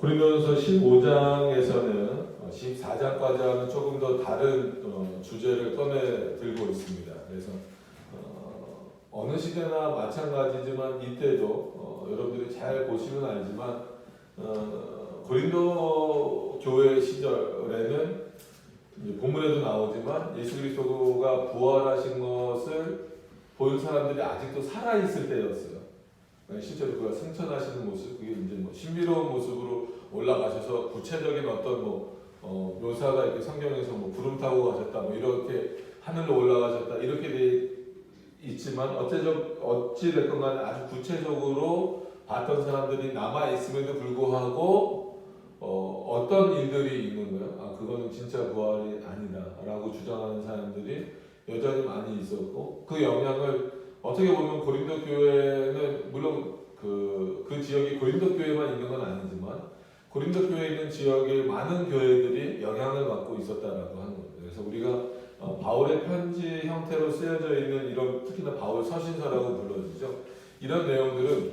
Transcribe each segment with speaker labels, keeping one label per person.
Speaker 1: 고린도전서 15장에서는 14장까지와는 조금 더 다른 주제를 꺼내 들고 있습니다. 그래서 어느 시대나 마찬가지지만 이때도 여러분들이 잘 보시면 알지만 고린도 교회 시절에는 본문에도 나오지만 예수 그리스도가 부활하신 것을 본 사람들이 아직도 살아있을 때였어요. 실제로 그가 승천하시는 모습, 그게 이제 신비로운 모습으로 올라가셔서 구체적인 어떤 묘사가 이렇게 성경에서 구름 타고 가셨다, 이렇게 하늘로 올라가셨다, 이렇게 돼 있지만 어찌 됐건 간에 아주 구체적으로 봤던 사람들이 남아 있음에도 불구하고 어떤 일들이 있는 거예요. 그거는 진짜 부활이 아니다라고 주장하는 사람들이 여전히 많이 있었고, 그 영향을 어떻게 보면 고린도 교회는 물론 그 지역이 고린도 교회만 있는 건 아니지만 고린도 교회에 있는 지역의 많은 교회들이 영향을 받고 있었다라고 하는 거예요. 그래서 우리가 바울의 편지 형태로 쓰여져 있는 이런, 특히나 바울 서신서라고 불러지죠. 이런 내용들은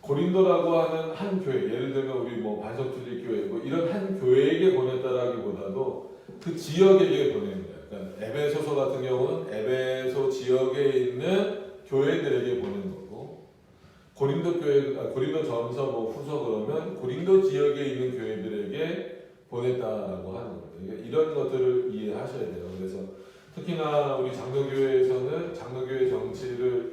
Speaker 1: 고린도라고 하는 한 교회, 예를 들면 우리 반석주리 교회 이런 한 교회에게 보냈다라기보다도 그 지역에게 보낸 거예요. 그러니까 에베소서 같은 경우는 에베소 지역에 있는 교회들에게 보낸 거고, 고린도전서 후서 그러면 고린도 지역에 있는 교회들에게 보냈다라고 하는 거예요. 그러니까 이런 것들을 이해하셔야 돼요. 그래서 특히나 우리 장로교회에서는 장로교회 정치를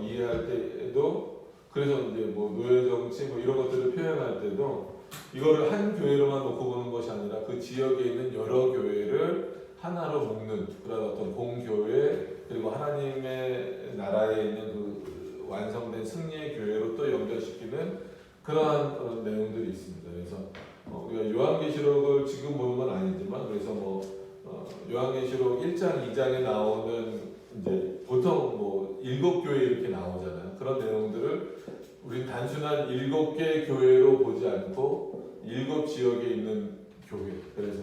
Speaker 1: 이해할 때에도, 그래서 이제 노예 정치 이런 것들을 표현할 때도 이거를 한 교회로만 놓고 보는 것이 아니라 그 지역에 있는 여러 교회를 하나로 묶는 그런 어떤 공교회, 그리고 하나님의 나라에 있는 그 완성된 승리의 교회로 또 연결시키는 그러한 내용들이 있습니다. 그래서 우리가 요한계시록을 지금 보는 건 아니지만, 그래서 요한계시록 1장, 2장에 나오는 이제 보통 7교회 이렇게 나오잖아요. 그런 내용들을 우리 단순한 7개 교회로 보지 않고 7 지역에 있는 교회, 그래서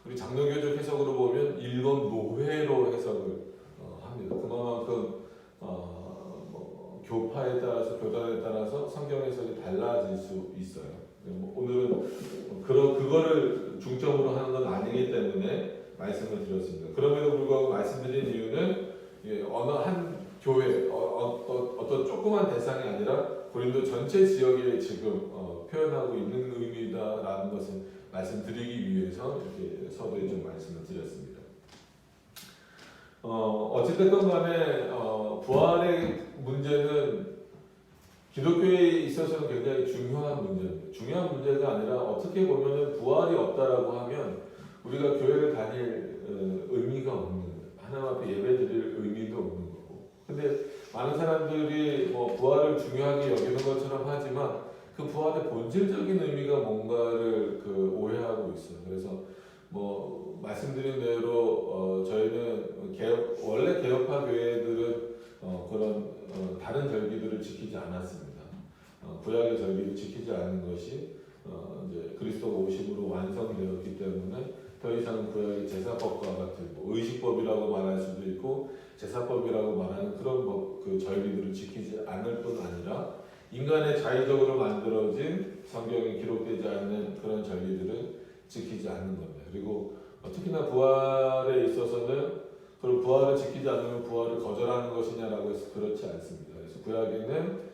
Speaker 1: 우리 장로교적 해석으로 보면 7 노회로 해석을 합니다. 그만큼 교파에 따라서, 교단에 따라서 성경 해석이 달라질 수 있어요. 오늘은 그거를 중점으로 하는 건 아니기 때문에 말씀을 드렸습니다. 그럼에도 불구하고 말씀드린 이유는 어느 한 교회, 어떤 조그만 대상이 아니라 고린도 전체 지역에 지금 표현하고 있는 의미다라는 것을 말씀드리기 위해서 이렇게 서두에 좀 말씀을 드렸습니다. 어찌됐건 간에 부활의 문제는 기독교에 있어서는 굉장히 중요한 문제입니다. 중요한 문제가 아니라 어떻게 보면 부활이 없다라고 하면 우리가 교회를 다닐 의미가 없는 거예요. 하나님 앞에 예배드릴 의미도 없는 거고. 근데 많은 사람들이 부활을 중요하게 여기는 것처럼 하지만 그 부활의 본질적인 의미가 뭔가를 오해하고 있어요. 그래서 말씀드린 대로 저희는 원래 개혁파 교회들은 그런 다른 절기들을 지키지 않았습니다. 구약의 절기를 지키지 않은 것이 이제 그리스도가 오심으로 완성되었기 때문에 더 이상 구약의 제사법과 같은 의식법이라고 말할 수도 있고 제사법이라고 말하는 그런 그 절기들을 지키지 않을 뿐 아니라 인간의 자의적으로 만들어진 성경에 기록되지 않는 그런 절기들은 지키지 않는 겁니다. 그리고 특히나 부활에 있어서는 그럼 부활을 지키지 않으면 부활을 거절하는 것이냐라고 해서 그렇지 않습니다. 그래서 구약에는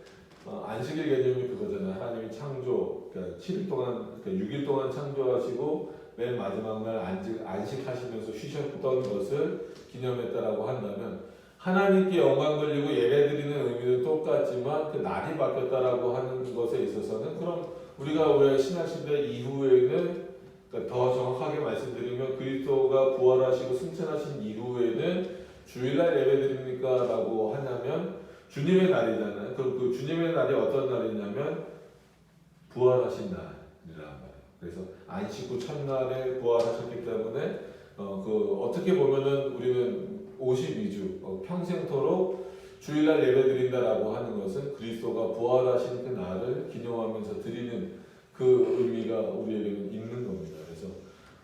Speaker 1: 안식일 개념이 그거잖아요. 하나님이 창조, 그러니까 7일 동안, 그러니까 6일 동안 창조하시고 맨 마지막 날 안식하시면서 쉬셨던 것을 기념했다라고 한다면 하나님께 영광 돌리고 예배드리는 의미는 똑같지만 그 날이 바뀌었다라고 하는 것에 있어서는, 그럼 우리가 왜 신약시대 이후에는, 그러니까 더 정확하게 말씀드리면 그리스도가 부활하시고 승천하신 이후에는 주일날 예배드립니까? 라고 하냐면 주님의 날이잖아요. 그 주님의 날이 어떤 날이냐면 부활하신 날이란 말이에요. 그래서 안식 후 첫날에 부활하셨기 때문에 어떻게 보면은 우리는 52주 평생토록 주일날 예배드린다라고 하는 것은 그리스도가 부활하신 그 날을 기념하면서 드리는 그 의미가 우리에게는 있는 겁니다. 그래서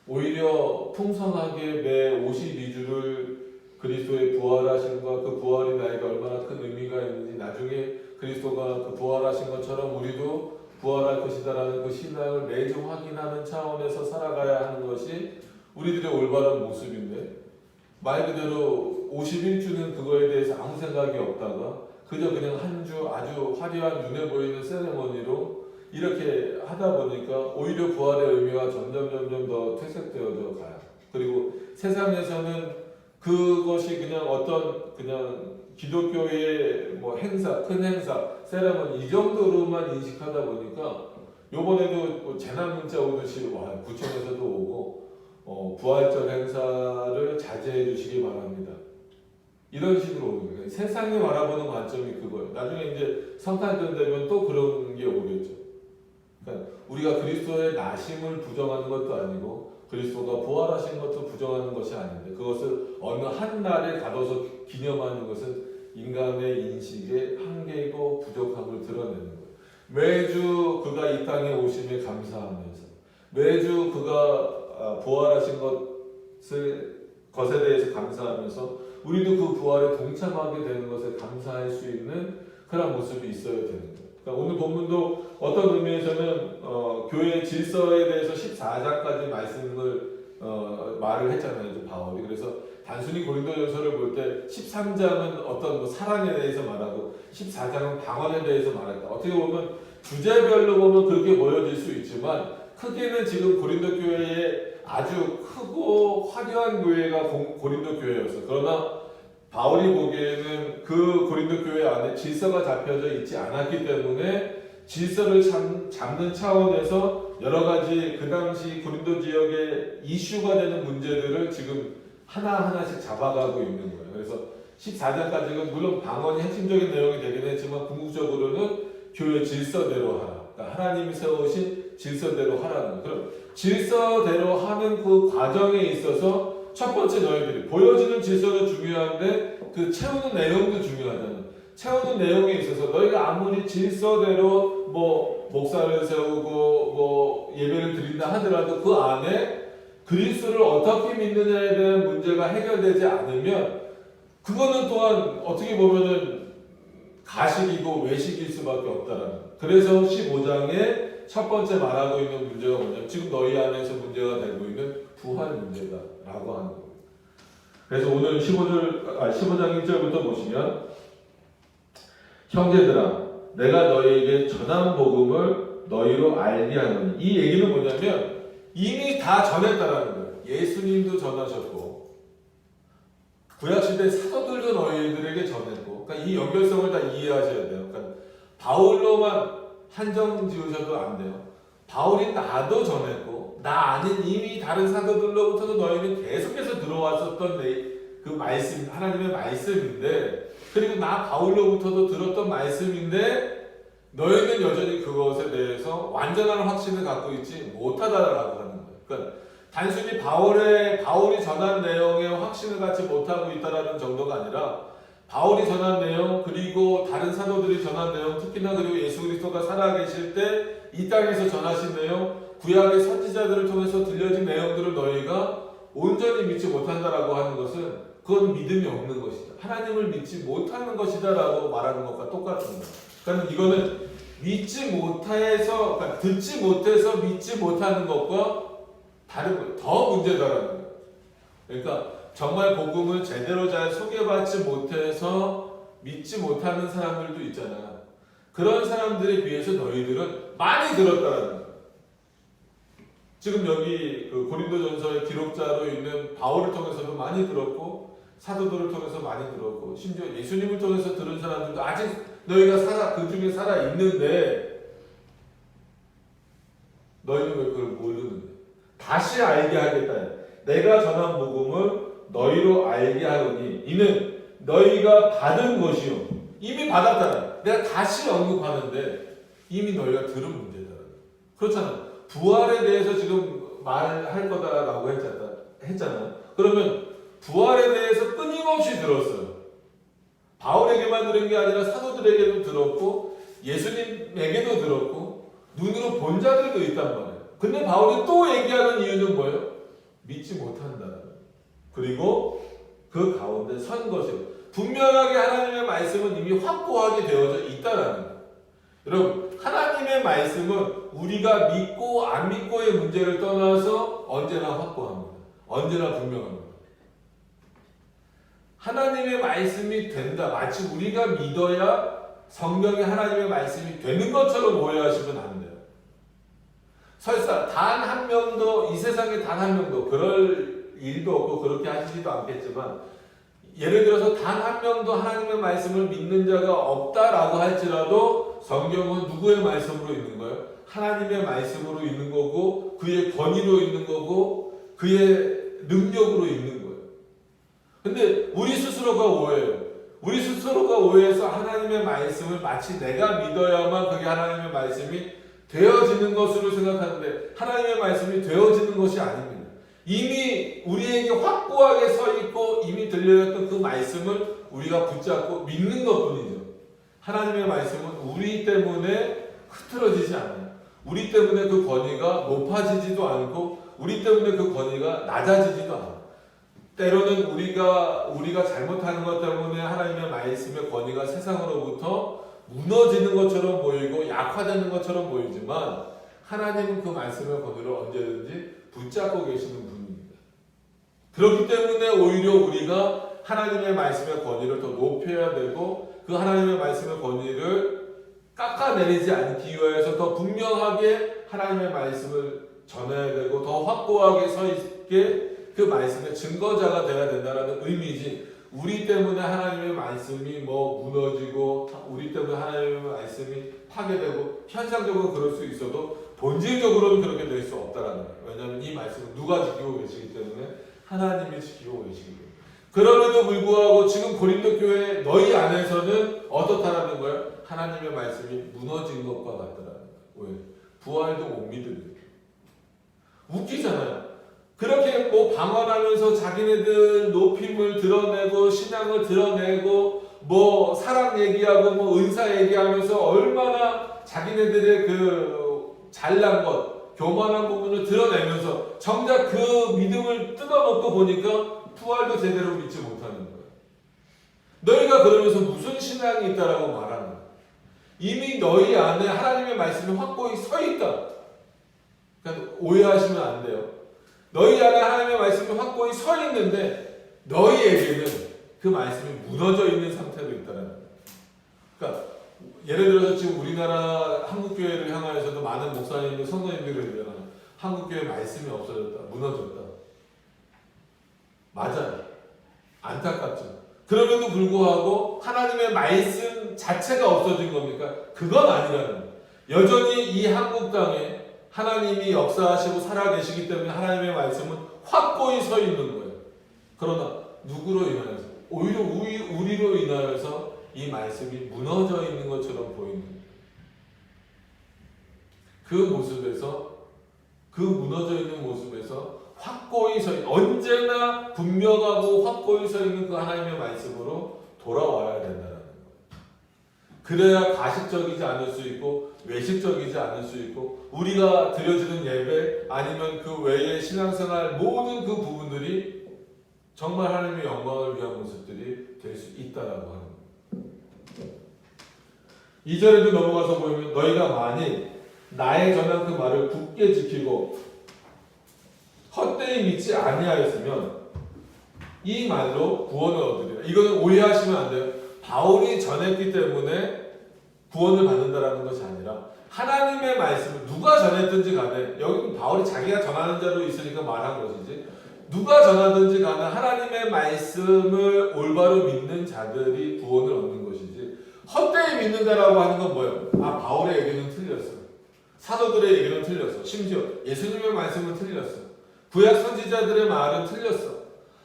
Speaker 1: 오히려 풍성하게 매 52주를 그리스도의 부활하심과 그 부활이 나에게 얼마나 큰 의미가 있는지, 나중에 그리스도가 그 부활하신 것처럼 우리도 부활할 것이다라는 그 신앙을 매주 확인하는 차원에서 살아가야 하는 것이 우리들의 올바른 모습인데, 말 그대로 51주는 그거에 대해서 아무 생각이 없다가 그저 그냥 한 주 아주 화려한 눈에 보이는 세레머니로 이렇게 하다 보니까 오히려 부활의 의미가 점점 더 퇴색되어져 가요. 그리고 세상에서는 그것이 그냥 어떤 그냥 기독교의 뭐 행사, 큰 행사, 세레머니 이 정도로만 인식하다 보니까 요번에도 뭐 재난 문자 오듯이 와 구청에서도 오고 부활절 행사를 자제해 주시기 바랍니다. 이런 식으로 오는 거예요. 세상이 바라보는 관점이 그거예요. 나중에 이제 성탄절 되면 또 그런 게 오겠죠. 그러니까 우리가 그리스도의 나심을 부정하는 것도 아니고 그리스도가 부활하신 것도 부정하는 것이 아닌데, 그것을 어느 한 날에 가둬서 기념하는 것은 인간의 인식의 한계이고 부족함을 드러내는 거예요. 매주 그가 이 땅에 오심에 감사하면서, 매주 그가 부활하신 것에 대해서 감사하면서 우리도 그 부활에 동참하게 되는 것에 감사할 수 있는 그런 모습이 있어야 되는 거예요. 그러니까 오늘 본문도 어떤 의미에서는 교회 질서에 대해서 14장까지 말을 했잖아요, 바울이. 그래서 단순히 고린도전서를 볼 때 13장은 어떤 뭐 사랑에 대해서 말하고 14장은 방언에 대해서 말했다. 어떻게 보면 주제별로 보면 그렇게 보여질 수 있지만 크게는 지금 고린도 교회에 아주 크고 화려한 교회가 고린도 교회였어. 그러나 바울이 보기에는 그 고린도 교회 안에 질서가 잡혀져 있지 않았기 때문에 질서를 잡는 차원에서 여러 가지 그 당시 고린도 지역의 이슈가 되는 문제들을 지금 하나하나씩 잡아가고 있는 거예요. 그래서 14장까지는 물론 방언이 핵심적인 내용이 되긴 했지만 궁극적으로는 교회 질서대로 하라. 그러니까 하나님이 세우신 질서대로 하라는 거예요. 그럼 질서대로 하는 그 과정에 있어서 첫 번째 너희들이 보여지는 질서도 중요한데 그 채우는 내용도 중요하잖아요. 채우는 내용에 있어서 너희가 아무리 질서대로 뭐 목사를 세우고 뭐 예배를 드린다 하더라도 그 안에 그리스도를 어떻게 믿느냐에 대한 문제가 해결되지 않으면 그거는 또한 어떻게 보면은 가식이고 외식일 수밖에 없다라는 거예요. 그래서 15장에 첫 번째 말하고 있는 문제가 뭐냐면 지금 너희 안에서 문제가 되고 있는 부활 문제다라고 하는 거예요. 그래서 오늘 15장 1절부터 보시면 형제들아 내가 너희에게 전한 복음을 너희로 알게 하노니, 이 얘기는 뭐냐면 이미 다 전했다라는 거예요. 예수님도 전하셨고 구약시대 사도들도 너희들에게 전했고, 그러니까 이 연결성을 다 이해하셔야 돼요. 그러니까 바울로만 한정 지으셔도 안 돼요. 바울이 나도 전했고 나 아닌 이미 다른 사도들로부터도 너희는 계속해서 들어왔었던 그 말씀, 하나님의 말씀인데, 그리고 나 바울로부터도 들었던 말씀인데 너희는 여전히 그것에 대해서 완전한 확신을 갖고 있지 못하다라고 하는 거예요. 그러니까 단순히 바울이 전한 내용에 확신을 갖지 못하고 있다라는 정도가 아니라 바울이 전한 내용, 그리고 다른 사도들이 전한 내용, 특히나 그리고 예수 그리스도가 살아계실 때 이 땅에서 전하신 내용, 구약의 선지자들을 통해서 들려진 내용들을 너희가 온전히 믿지 못한다라고 하는 것은 그건 믿음이 없는 것이다. 하나님을 믿지 못하는 것이다 라고 말하는 것과 똑같은 거예요. 그러니까 이거는 믿지 못해서, 그러니까 듣지 못해서 믿지 못하는 것과 다른 거예요. 더 문제다라는 거예요. 그러니까 정말 복음을 제대로 잘 소개받지 못해서 믿지 못하는 사람들도 있잖아요. 그런 사람들에 비해서 너희들은 많이 들었다라는 거예요. 지금 여기 그 고린도전서의 기록자로 있는 바울을 통해서도 많이 들었고 사도들을 통해서 많이 들었고 심지어 예수님을 통해서 들은 사람들도 아직 너희가 그 중에 살아 있는데 너희는 왜 그걸 모르는데? 다시 알게 하겠다. 내가 전한 복음을 너희로 알게 하노니 이는 너희가 받은 것이요. 이미 받았잖아. 내가 다시 언급하는데 이미 너희가 들은 문제다. 그렇잖아. 부활에 대해서 지금 말할 거다라고 했잖아. 그러면 부활에 대해서 끊임없이 들었어요. 바울에게만 들은 게 아니라 사도들에게도 들었고 예수님에게도 들었고 눈으로 본 자들도 있단 말이에요. 근데 바울이 또 얘기하는 이유는 뭐예요? 믿지 못한다는 거예요. 그리고 그 가운데 선 것이에요. 분명하게 하나님의 말씀은 이미 확고하게 되어져 있다라는 거예요. 여러분 하나님의 말씀은 우리가 믿고 안 믿고의 문제를 떠나서 언제나 확고합니다. 언제나 분명합니다. 하나님의 말씀이 된다. 마치 우리가 믿어야 성경이 하나님의 말씀이 되는 것처럼 오해하시면 안 돼요. 설사 단 한 명도, 이 세상에 단 한 명도 그럴 일도 없고 그렇게 하시지도 않겠지만, 예를 들어서 단 한 명도 하나님의 말씀을 믿는 자가 없다라고 할지라도 성경은 누구의 말씀으로 있는 거예요? 하나님의 말씀으로 있는 거고, 그의 권위로 있는 거고, 그의 능력으로 있는 거예요. 근데 우리 스스로가 오해해요. 우리 스스로가 오해해서 하나님의 말씀을 마치 내가 믿어야만 그게 하나님의 말씀이 되어지는 것으로 생각하는데, 하나님의 말씀이 되어지는 것이 아닙니다. 이미 우리에게 확고하게 서 있고 이미 들려졌던 그 말씀을 우리가 붙잡고 믿는 것뿐이죠. 하나님의 말씀은 우리 때문에 흐트러지지 않아요. 우리 때문에 그 권위가 높아지지도 않고 우리 때문에 그 권위가 낮아지지도 않아요. 때로는 우리가 잘못하는 것 때문에 하나님의 말씀의 권위가 세상으로부터 무너지는 것처럼 보이고 약화되는 것처럼 보이지만, 하나님은 그 말씀의 권위를 언제든지 붙잡고 계시는 분입니다. 그렇기 때문에 오히려 우리가 하나님의 말씀의 권위를 더 높여야 되고, 그 하나님의 말씀의 권위를 깎아내리지 않기 위해서 더 분명하게 하나님의 말씀을 전해야 되고, 더 확고하게 서 있게 그 말씀의 증거자가 되어야 된다는 의미지, 우리 때문에 하나님의 말씀이 무너지고 우리 때문에 하나님의 말씀이 파괴되고, 현상적으로 그럴 수 있어도 본질적으로는 그렇게 될 수 없다라는 거예요. 왜냐하면 이 말씀은 누가 지키고 계시기 때문에? 하나님이 지키고 계시기 때문에. 그럼에도 불구하고 지금 고린도 교회 너희 안에서는 어떻다라는 거예요? 하나님의 말씀이 무너진 것과 같다라는 거예요. 왜? 부활도 못 믿으니까. 웃기잖아요. 그렇게 방언하면서 자기네들 높임을 드러내고 신앙을 드러내고 사랑 얘기하고 은사 얘기하면서 얼마나 자기네들의 그 잘난 것, 교만한 부분을 드러내면서 정작 그 믿음을 뜯어먹고 보니까 부활도 제대로 믿지 못하는 거예요. 너희가 그러면서 무슨 신앙이 있다라고 말하는 거예요. 이미 너희 안에 하나님의 말씀이 확고히 서 있다. 그러니까 오해하시면 안 돼요. 너희 안에 하나님의 말씀이 확고히 서 있는데 너희에게는 그 말씀이 무너져 있는 상태로 있다는 거예요. 그러니까 예를 들어서 지금 우리나라 한국교회를 향하여서도 많은 목사님들, 성도님들을 얘기하는 한국교회 말씀이 없어졌다, 무너졌다. 맞아요. 안타깝죠. 그럼에도 불구하고 하나님의 말씀 자체가 없어진 겁니까? 그건 아니라는 거예요. 여전히 이 한국 땅에 하나님이 역사하시고 살아계시기 때문에 하나님의 말씀은 확고히 서 있는 거예요. 그러나 누구로 인하여서? 오히려 우리로 인하여서 이 말씀이 무너져 있는 것처럼 보이는 거예요. 그 모습에서, 그 무너져 있는 모습에서 확고히 서 있는, 언제나 분명하고 확고히 서 있는 그 하나님의 말씀으로 돌아와야 된다는 거예요. 그래야 가식적이지 않을 수 있고 외식적이지 않을 수 있고, 우리가 드려지는 예배 아니면 그 외의 신앙생활 모든 그 부분들이 정말 하나님의 영광을 위한 모습들이 될 수 있다라고 하는 거예요. 2절에도 넘어가서 보면 너희가 만일 나의 전한 그 말을 굳게 지키고 헛되이 믿지 아니하였으면 이 말로 구원을 얻으리라. 이거는 오해하시면 안 돼요. 바울이 전했기 때문에 구원을 받는다라는 것이 아니라 하나님의 말씀을 누가 전했든지 간에, 여기는 바울이 자기가 전하는 자로 있으니까 말한 것이지, 누가 전하든지 간에 하나님의 말씀을 올바로 믿는 자들이 구원을 얻는 것이지, 헛되이 믿는다라고 하는 건 뭐예요? 바울의 얘기는 틀렸어. 사도들의 얘기는 틀렸어. 심지어 예수님의 말씀은 틀렸어. 구약 선지자들의 말은 틀렸어.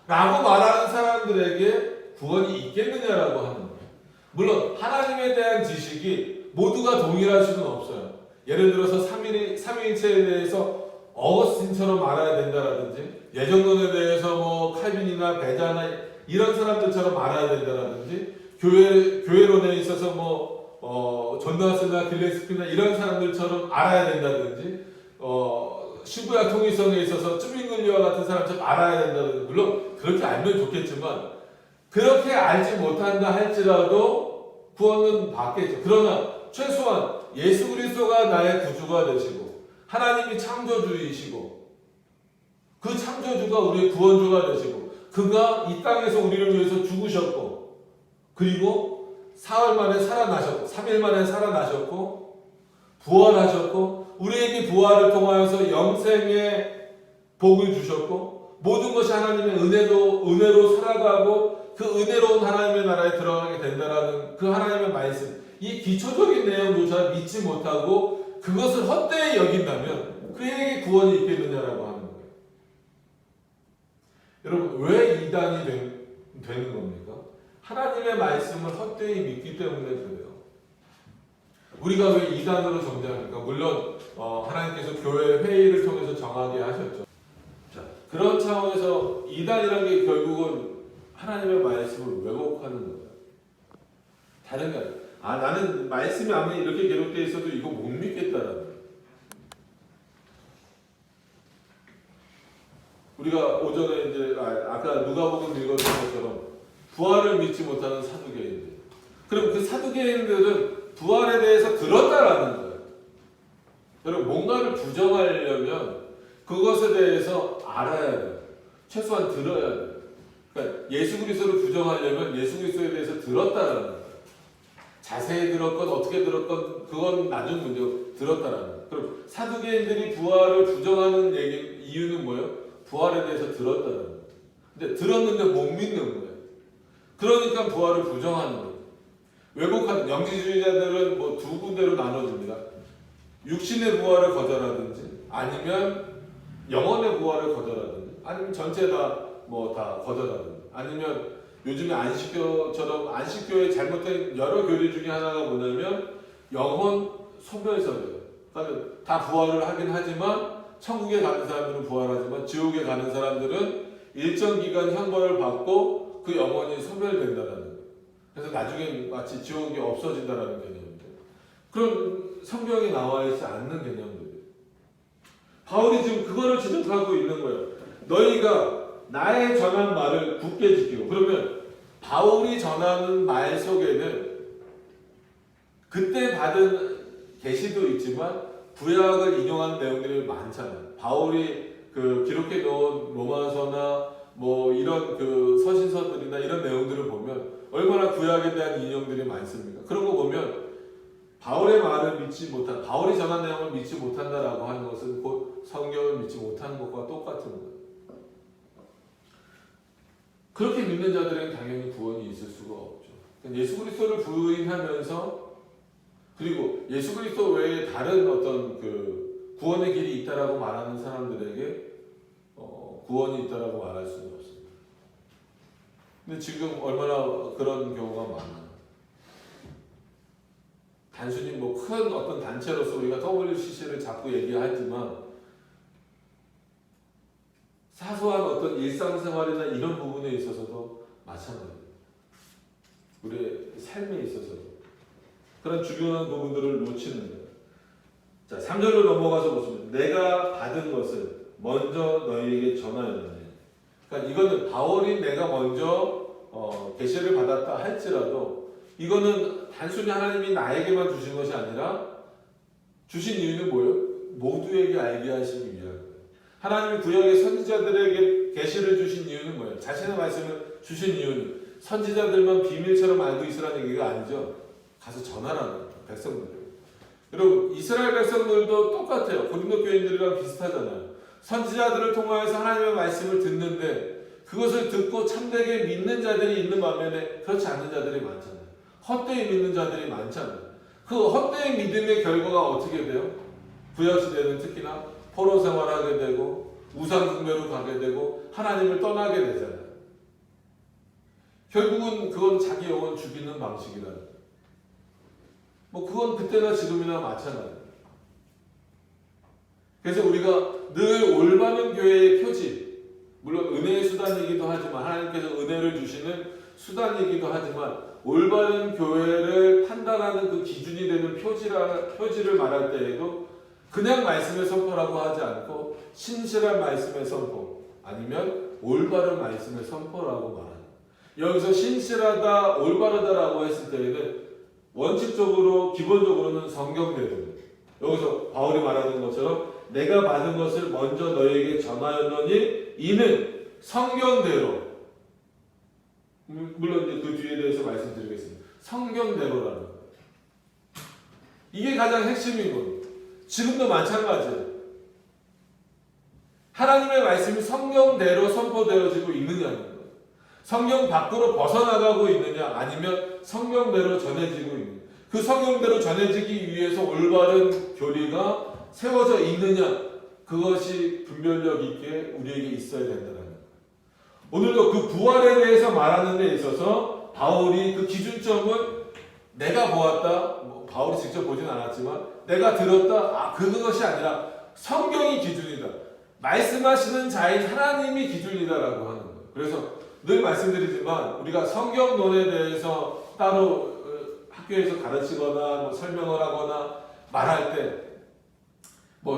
Speaker 1: 라고 말하는 사람들에게 구원이 있겠느냐라고 하는 거예요. 물론 하나님에 대한 지식이 모두가 동일할 수는 없어요. 예를 들어서 삼위일체에 대해서 어거스틴처럼 알아야 된다라든지, 예정론에 대해서 칼빈이나 베자나 이런 사람들처럼 알아야 된다라든지, 교회론에 있어서 존나스나 길레스피나 이런 사람들처럼 알아야 된다든지, 신구약 통일성에 있어서 쯔빙글리와 같은 사람처럼 알아야 된다든지, 물론 그렇게 알면 좋겠지만 그렇게 알지 못한다 할지라도 구원은 받겠죠. 그러나 최소한 예수 그리스도가 나의 구주가 되시고 하나님이 창조주이시고 그 창조주가 우리의 구원주가 되시고 그가 이 땅에서 우리를 위해서 죽으셨고 그리고 사흘 만에 살아나셨고 3일 만에 살아나셨고 부활하셨고 우리에게 부활을 통하여서 영생의 복을 주셨고 모든 것이 하나님의 은혜로 살아가고 그 은혜로운 하나님의 나라에 들어가게 된다라는 그 하나님의 말씀 이 기초적인 내용조차 믿지 못하고 그것을 헛되이 여긴다면 그에게 구원이 있겠느냐라고 하는 거예요. 여러분 왜 이단이 되는 겁니까? 하나님의 말씀을 헛되이 믿기 때문에 그래요. 우리가 왜 이단으로 정죄합니까? 물론 하나님께서 교회 회의를 통해서 정하게 하셨죠. 자, 그런 차원에서 이단이라는 게 결국은 하나님의 말씀을 왜곡하는 거예요. 다른 게 아니라 나는 말씀이 아무리 이렇게 기록되어 있어도 이거 못 믿겠다라는 거예요. 우리가 오전에 이제 아까 누가복음 읽었던 것처럼 부활을 믿지 못하는 사두개인들. 그럼 그 사두개인들은 부활에 대해서 들었다라는 거예요. 여러분 뭔가를 부정하려면 그것에 대해서 알아야 돼요. 최소한 들어야 돼요. 그러니까 예수 그리스도를 부정하려면 예수 그리스도에 대해서 들었다라는 거예요. 자세히 들었건 어떻게 들었건 그건 나중 문제고 들었다라는 거예요. 그럼 사두개인들이 부활을 부정하는 이유는 뭐예요? 부활에 대해서 들었다는 거예요. 근데 들었는데 못 믿는 거예요. 그러니까 부활을 부정하는 거예요. 왜곡한 영지주의자들은 뭐 두 군데로 나눠집니다. 육신의 부활을 거절하든지 아니면 영혼의 부활을 거절하든지 아니면 전체 다 거절하든지 아니면 요즘에 안식교처럼 안식교의 잘못된 여러 교리 중에 하나가 뭐냐면 영혼 소멸설이에요. 그러니까 다 부활을 하긴 하지만 천국에 가는 사람들은 부활하지만 지옥에 가는 사람들은 일정 기간 형벌을 받고 그 영혼이 소멸된다는 거예요. 그래서 나중에 마치 지옥이 없어진다는 개념인데 그런 성경에 나와 있지 않는 개념들이에요. 바울이 지금 그거를 지적하고 있는 거예요. 너희가 나의 전한 말을 굳게 지키고 그러면 바울이 전하는 말 속에는 그때 받은 계시도 있지만 구약을 인용하는 내용들이 많잖아요. 바울이 그 기록해 놓은 로마서나 뭐 이런 그 서신서들이나 이런 내용들을 보면 얼마나 구약에 대한 인용들이 많습니까? 그런 거 보면 바울의 말을 믿지 못한, 바울이 전한 내용을 믿지 못한다라고 하는 것은 곧 성경을 믿지 못하는 것과 똑같은 거예요. 그렇게 믿는 자들에게 당연히 구원이 있을 수가 없죠. 예수 그리스도를 부인하면서 그리고 예수 그리스도 외에 다른 어떤 그 구원의 길이 있다라고 말하는 사람들에게 구원이 있다라고 말할 수는 없습니다. 근데 지금 얼마나 그런 경우가 많아요. 단순히 뭐 큰 어떤 단체로서 우리가 WCC를 자꾸 얘기하지만 사소한 어떤 일상생활이나 이런 부분에 있어서도 마찬가지예요. 우리의 삶에 있어서도 그런 중요한 부분들을 놓치는 거예요. 자, 3절로 넘어가서 보시면 내가 받은 것을 먼저 너희에게 전하였느니. 그러니까 이거는 바울이 내가 먼저 계시를 받았다 할지라도 이거는 단순히 하나님이 나에게만 주신 것이 아니라 주신 이유는 뭐예요? 모두에게 알게 하시기 위한 거예요. 하나님이 구약의 선지자들에게 계시를 주신 이유는 뭐예요? 자신의 말씀을 주신 이유는 선지자들만 비밀처럼 알고 있으라는 얘기가 아니죠. 가서 전하라는 거예요. 백성들. 여러분 이스라엘 백성들도 똑같아요. 고린도 교인들이랑 비슷하잖아요. 선지자들을 통하여서 하나님의 말씀을 듣는데 그것을 듣고 참되게 믿는 자들이 있는 반면에 그렇지 않은 자들이 많잖아요. 헛되이 믿는 자들이 많잖아요. 그 헛되이 믿음의 결과가 어떻게 돼요? 구약시대는 특히나 포로 생활하게 되고 우상 숭배로 가게 되고 하나님을 떠나게 되잖아요. 결국은 그건 자기 영혼 죽이는 방식이라는 거예요. 뭐 그건 그때나 지금이나 마찬가지예요. 그래서 우리가 늘 올바른 교회의 표지, 물론 은혜의 수단이기도 하지만 하나님께서 은혜를 주시는 수단이기도 하지만 올바른 교회를 판단하는 그 기준이 되는 표지를 말할 때에도 그냥 말씀의 선포라고 하지 않고 신실한 말씀의 선포 아니면 올바른 말씀의 선포라고 말합니다. 여기서 신실하다, 올바르다라고 했을 때에는 원칙적으로 기본적으로는 성경대로. 여기서 바울이 말하는 것처럼 내가 받은 것을 먼저 너희에게 전하였노니 이는 성경대로. 물론 이제 그 뒤에 대해서 말씀드리겠습니다. 성경대로라는 거예요. 이게 가장 핵심이고 지금도 마찬가지예요. 하나님의 말씀이 성경대로 선포되어지고 있느냐는 거예요. 성경 밖으로 벗어나가고 있느냐 아니면 성경대로 전해지고 있느냐. 그 성경대로 전해지기 위해서 올바른 교리가 세워져 있느냐 그것이 분별력 있게 우리에게 있어야 된다는 거예요. 오늘도 그 부활에 대해서 말하는 데 있어서 바울이 그 기준점은 내가 보았다, 바울이 직접 보진 않았지만 내가 들었다, 그것이 아니라 성경이 기준이다. 말씀하시는 자인 하나님이 기준이다라고 하는 거예요. 그래서 늘 말씀드리지만 우리가 성경론에 대해서 따로 학교에서 가르치거나 설명을 하거나 말할 때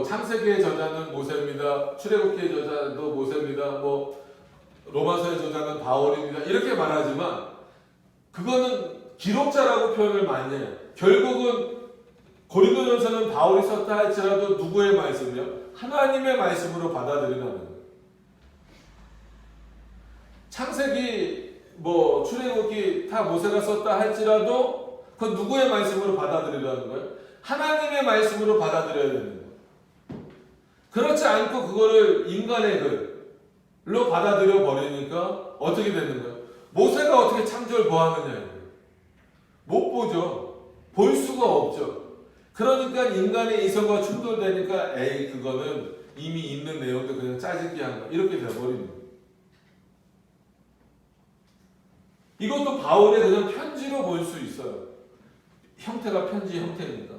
Speaker 1: 창세기의 저자는 모세입니다. 출애굽기의 저자도 모세입니다. 로마서의 저자는 바울입니다. 이렇게 말하지만 그거는 기록자라고 표현을 많이 해요. 결국은 고린도전서는 바울이 썼다 할지라도 누구의 말씀이요? 하나님의 말씀으로 받아들이라는 거예요. 창세기, 출애굽기 다 모세가 썼다 할지라도 그건 누구의 말씀으로 받아들이라는 거예요? 하나님의 말씀으로 받아들여야 되는 거예요. 그렇지 않고 그거를 인간의 글로 받아들여 버리니까 어떻게 되는 거예요? 모세가 어떻게 창조를 보았느냐? 못 보죠. 볼 수가 없죠. 그러니까 인간의 이성과 충돌되니까 그거는 이미 있는 내용도 그냥 짜집기 한 거. 이렇게 돼버리는 거예요. 이것도 바울의 그냥 편지로 볼 수 있어요. 형태가 편지 형태니까.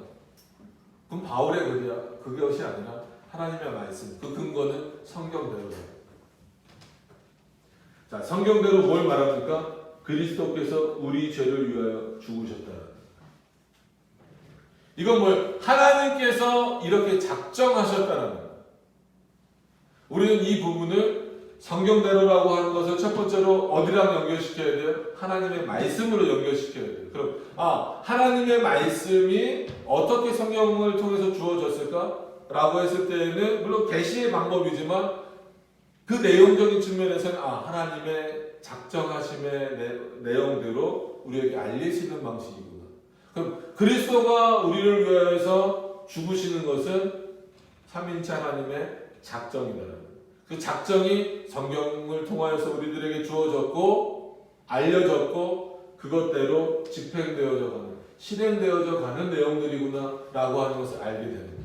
Speaker 1: 그럼 바울의 글이야. 그것이 아니라 하나님의 말씀. 그 근거는 성경대로예요. 자, 성경대로 뭘 말합니까? 그리스도께서 우리 죄를 위하여 죽으셨다. 이건 하나님께서 이렇게 작정하셨다는 거예요. 우리는 이 부분을 성경대로라고 하는 것을 첫 번째로 어디랑 연결시켜야 돼요? 하나님의 말씀으로 연결시켜야 돼요. 그럼 하나님의 말씀이 어떻게 성경을 통해서 주어졌을까? 라고 했을 때에는 물론 계시의 방법이지만 그 내용적인 측면에서는 하나님의 작정하심의 내용대로 우리에게 알리시는 방식이구나. 그럼 그리스도가 우리를 위하여서 죽으시는 것은 삼위일체 하나님의 작정이다. 그 작정이 성경을 통하여서 우리들에게 주어졌고 알려졌고 그것대로 집행되어져 가는 실행되어져 가는 내용들이구나 라고 하는 것을 알게 되는 거예요.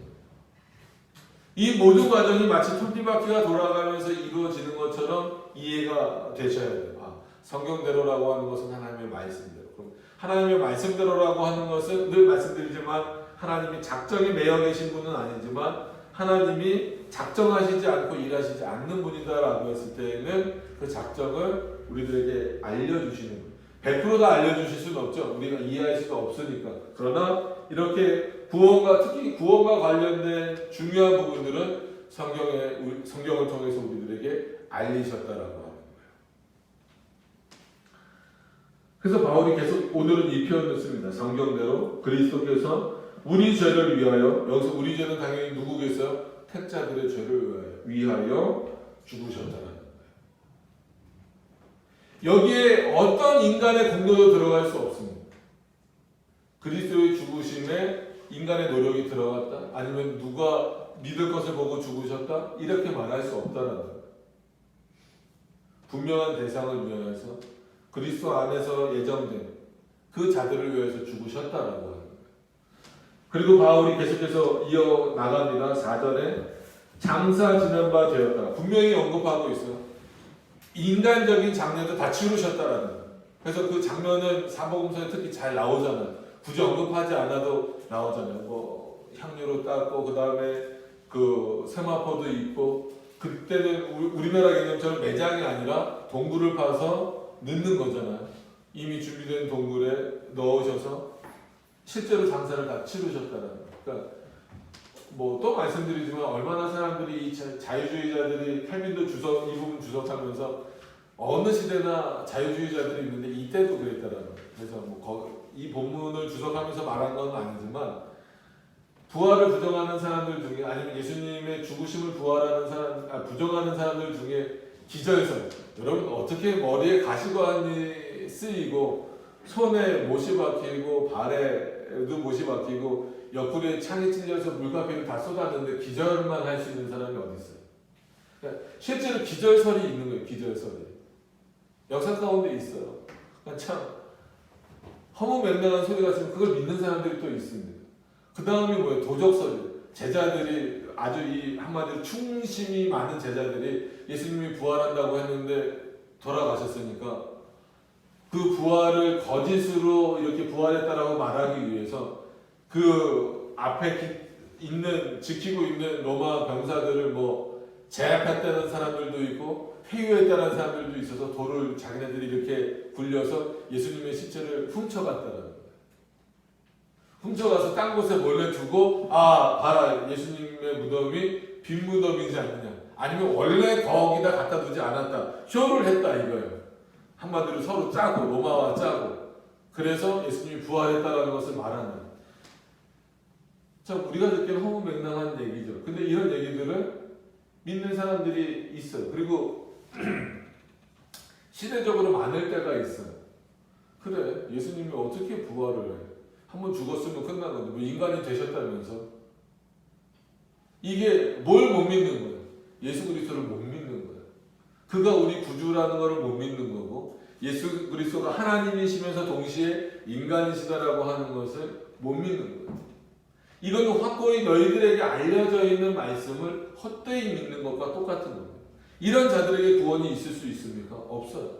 Speaker 1: 이 모든 과정이 마치 톱니바퀴가 돌아가면서 이루어지는 것처럼 이해가 되셔야 돼요. 성경대로라고 하는 것은 하나님의 말씀대로. 그럼 하나님의 말씀대로라고 하는 것은 늘 말씀드리지만 하나님이 작정에 매여 계신 분은 아니지만 하나님이 작정하시지 않고 일하시지 않는 분이다라고 했을 때에는 그 작정을 우리들에게 알려주시는 거예요. 100%다 알려주실 수는 없죠. 우리가 이해할 수가 없으니까. 그러나 이렇게 특히 구원과 관련된 중요한 부분들은 성경을 통해서 우리들에게 알리셨다라고 하는 거예요. 그래서 바울이 계속 오늘은 이 표현을 씁니다. 성경대로 그리스도께서 우리 죄를 위하여, 여기서 우리 죄는 당연히 누구겠어요? 택자들의 죄를 위하여 죽으셨다는 거예요. 여기에 어떤 인간의 공로도 들어갈 수 없습니다. 그리스도의 죽으심에 인간의 노력이 들어갔다? 아니면 누가 믿을 것을 보고 죽으셨다? 이렇게 말할 수 없다는 거예요. 분명한 대상을 위하여서 그리스도 안에서 예정된 그 자들을 위해서 죽으셨다라고 하는 거예요. 그리고 바울이 계속해서 이어나갑니다. 4절에 장사 지난 바 되었다. 분명히 언급하고 있어요. 인간적인 장면도 다 치루셨다라는 거예요. 그래서 그 장면은 사복음서에 특히 잘 나오잖아요. 굳이 언급하지 않아도 나오잖아요. 향유로 닦고 그 다음에 세마포도 있고 그때는 우리나라 개념처럼 매장이 아니라 동굴을 파서 넣는 거잖아요. 이미 준비된 동굴에 넣으셔서 실제로 장사를 다 치르셨다는 거예요. 그러니까 또 말씀드리지만 얼마나 사람들이 이 자유주의자들이 칼빈도 이 부분 주석하면서 어느 시대나 자유주의자들이 있는데 이때도 그랬다라는 거예요. 그래서 이 본문을 주석하면서 말한 건 아니지만 부활을 부정하는 사람들 중에 아니면 예수님의 죽으심을 부정하는 사람들 중에 기절설. 여러분 어떻게 머리에 가시관이 쓰이고 손에 못이 박히고 발에도 못이 박히고 옆구리에 창이 찔려서 물가피를 다 쏟았는데 기절만 할 수 있는 사람이 어디 있어요? 그러니까 실제로 기절설이 있는 거예요. 기절설이. 역사 가운데 있어요. 그러니까 참 허무맹랑한 소리가 있으면 그걸 믿는 사람들이 또 있습니다. 그 다음이 뭐예요? 도적설이에요. 제자들이 아주 이 한마디로 충심이 많은 제자들이 예수님이 부활한다고 했는데 돌아가셨으니까 그 부활을 거짓으로 이렇게 부활했다라고 말하기 위해서 그 앞에 지키고 있는 로마 병사들을 뭐 제압했다는 사람들도 있고 회유했다는 사람들도 있어서 돌을 자기네들이 이렇게 굴려서 예수님의 시체를 훔쳐갔다는 거예요. 훔쳐가서 딴 곳에 몰래 두고 봐라 예수님의 무덤이 빈 무덤이지 않느냐 아니면 원래 거기다 갖다 두지 않았다 쇼를 했다 이거예요. 한마디로 서로 짜고 로마와 짜고 그래서 예수님이 부활했다는 것을 말하는 거예요. 참 우리가 듣기에는 허무맹랑한 얘기죠. 근데 이런 얘기들을 믿는 사람들이 있어요. 그리고 시대적으로 많을 때가 있어요. 그래 예수님이 어떻게 부활을 해? 한번 죽었으면 끝난 건데 뭐 인간이 되셨다면서 이게 뭘 못 믿는 거예요? 예수 그리스도를 못 믿는 거예요. 그가 우리 구주라는 것을 못 믿는 거고 예수 그리스도가 하나님이시면서 동시에 인간이시다라고 하는 것을 못 믿는 거예요. 이건 확고히 너희들에게 알려져 있는 말씀을 헛되이 믿는 것과 똑같은 거예요. 이런 자들에게 구원이 있을 수 있습니까? 없어요.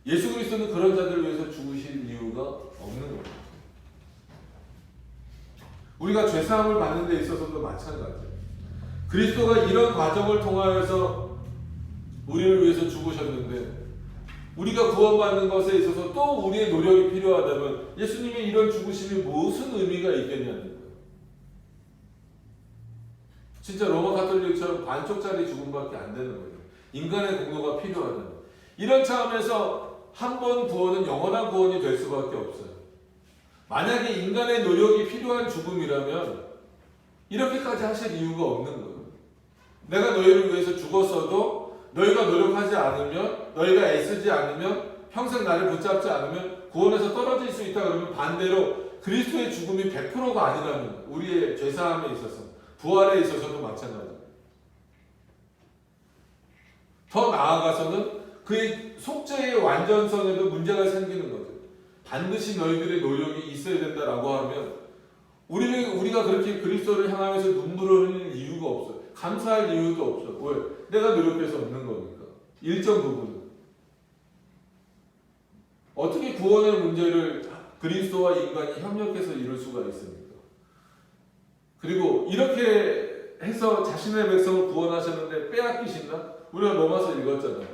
Speaker 1: 예수 그리스도는 그런 자들을 위해서 죽으실 이유가 없는 거예요. 우리가 죄사함을 받는 데 있어서도 마찬가지예요. 그리스도가 이런 과정을 통하여서 우리를 위해서 죽으셨는데 우리가 구원받는 것에 있어서 또 우리의 노력이 필요하다면 예수님의 이런 죽으심이 무슨 의미가 있겠냐는 거예요. 진짜 로마 가톨릭처럼 반쪽짜리 죽음밖에 안 되는 거예요. 인간의 공로가 필요하다는 거예요. 이런 차원에서 한 번 구원은 영원한 구원이 될 수밖에 없어요. 만약에 인간의 노력이 필요한 죽음이라면 이렇게까지 하실 이유가 없는 거예요. 내가 너희를 위해서 죽었어도 너희가 노력하지 않으면 너희가 애쓰지 않으면 평생 나를 붙잡지 않으면 구원에서 떨어질 수 있다 그러면 반대로 그리스도의 죽음이 100%가 아니라면 우리의 죄사함에 있어서 부활에 있어서도 마찬가지입니다. 더 나아가서는 그의 속죄의 완전성에도 문제가 생기는 거죠. 반드시 너희들의 노력이 있어야 된다라고 하면 우리가 그렇게 그리스도를 향하면서 눈물을 흘릴 이유가 없어요. 감사할 이유도 없어요. 왜? 내가 노력해서 얻는 거니까. 일정 부분은. 어떻게 구원의 문제를 그리스도와 인간이 협력해서 이룰 수가 있습니까? 그리고 이렇게 해서 자신의 백성을 구원하셨는데 빼앗기신다? 우리가 로마서 읽었잖아요.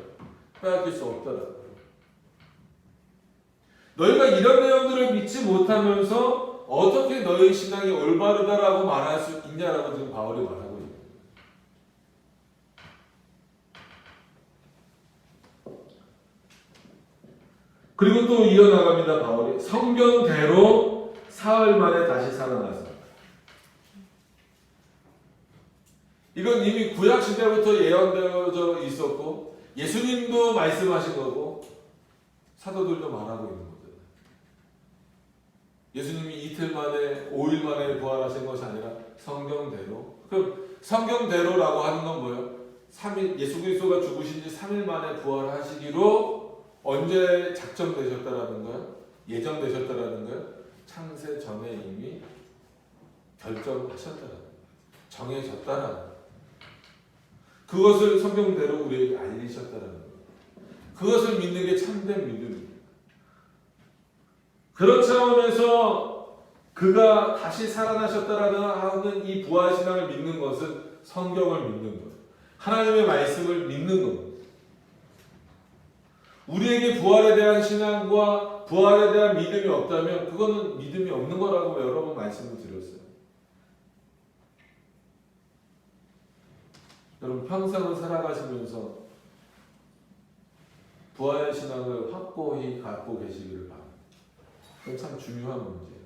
Speaker 1: 빼앗길 수 없다라고. 너희가 이런 내용들을 믿지 못하면서 어떻게 너희 신앙이 올바르다라고 말할 수 있냐라고 지금 바울이 말하고 있는 거예요. 그리고 또 이어나갑니다. 바울이 성경대로 사흘 만에 다시 살아나서 이건 이미 구약 시대부터 예언되어져 있었고 예수님도 말씀하신 거고 사도들도 말하고 있는 거죠. 예수님이 이틀 만에 5일 만에 부활하신 것이 아니라 성경대로. 그럼 성경대로라고 하는 건 뭐예요? 3일 예수 그리스도가 죽으신 지 3일 만에 부활하시기로 언제 작정되셨다라는 거예요? 예정되셨다라는 거예요? 창세 전에 이미 결정하셨다라는 거예요. 정해졌다라는 거예요. 그것을 성경대로 우리에게 알리셨다라는 거예요. 그것을 믿는 게 참된 믿음입니다. 그런 차원에서 그가 다시 살아나셨다라는 하는 이 부활신앙을 믿는 것은 성경을 믿는 것, 하나님의 말씀을 믿는 것. 우리에게 부활에 대한 신앙과 부활에 대한 믿음이 없다면 그거는 믿음이 없는 거라고 여러 번 말씀을 드렸어요. 여러분 평생을 살아가시면서 부활의 신앙을 확고히 갖고 계시기를 바랍니다. 그건 참 중요한 문제예요.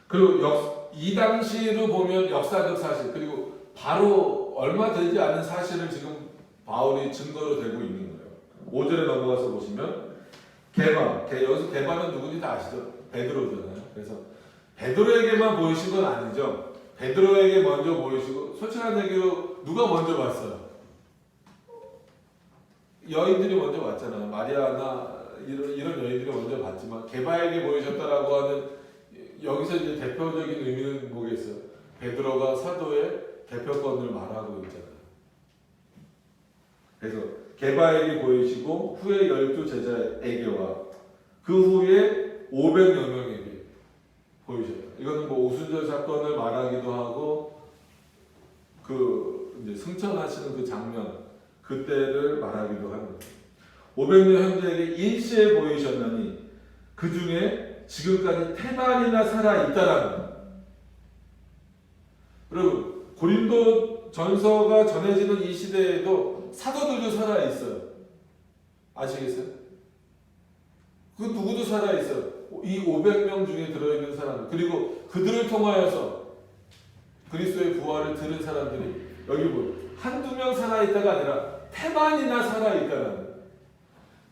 Speaker 1: 그리고 이 당시로 보면 역사적 사실, 그리고 바로 얼마 되지 않은 사실을 지금 바울이 증거로 대고 있는 거예요. 5절에 넘어가서 보시면 여기서 게바는 누군지 다 아시죠? 베드로잖아요. 그래서 베드로에게만 보이신 건 아니죠. 베드로에게 먼저 보이시고, 솔직한 얘기로 누가 먼저 봤어요? 여인들이 먼저 봤잖아요. 마리아나 이런 여인들이 먼저 봤지만 게바에게 보이셨다라고 하는, 여기서 이제 대표적인 의미는 뭐겠어요? 베드로가 사도의 대표권을 말하고 있잖아요. 그래서 게바에게 보이시고 후에 12제자에게와 그 후에 500여 명에게 보이셨다. 이거는 뭐 오순절 사건을 말하기도 하고 그 이제 승천하시는 그 장면, 그때를 말하기도 합니다. 500명 형제에게 일시에 보이셨나니 그 중에 지금까지 태반이나 살아 있다라는 거예요. 여러분, 고린도 전서가 전해지는 이 시대에도 사도들도 살아 있어요. 아시겠어요? 그 누구도 살아 있어요. 이 500명 중에 들어있는 사람, 그리고 그들을 통하여서 그리스도의 부활을 들은 사람들이 여기 뭐 한두 명 살아 있다가 아니라 태반이나 살아 있다는 거예요.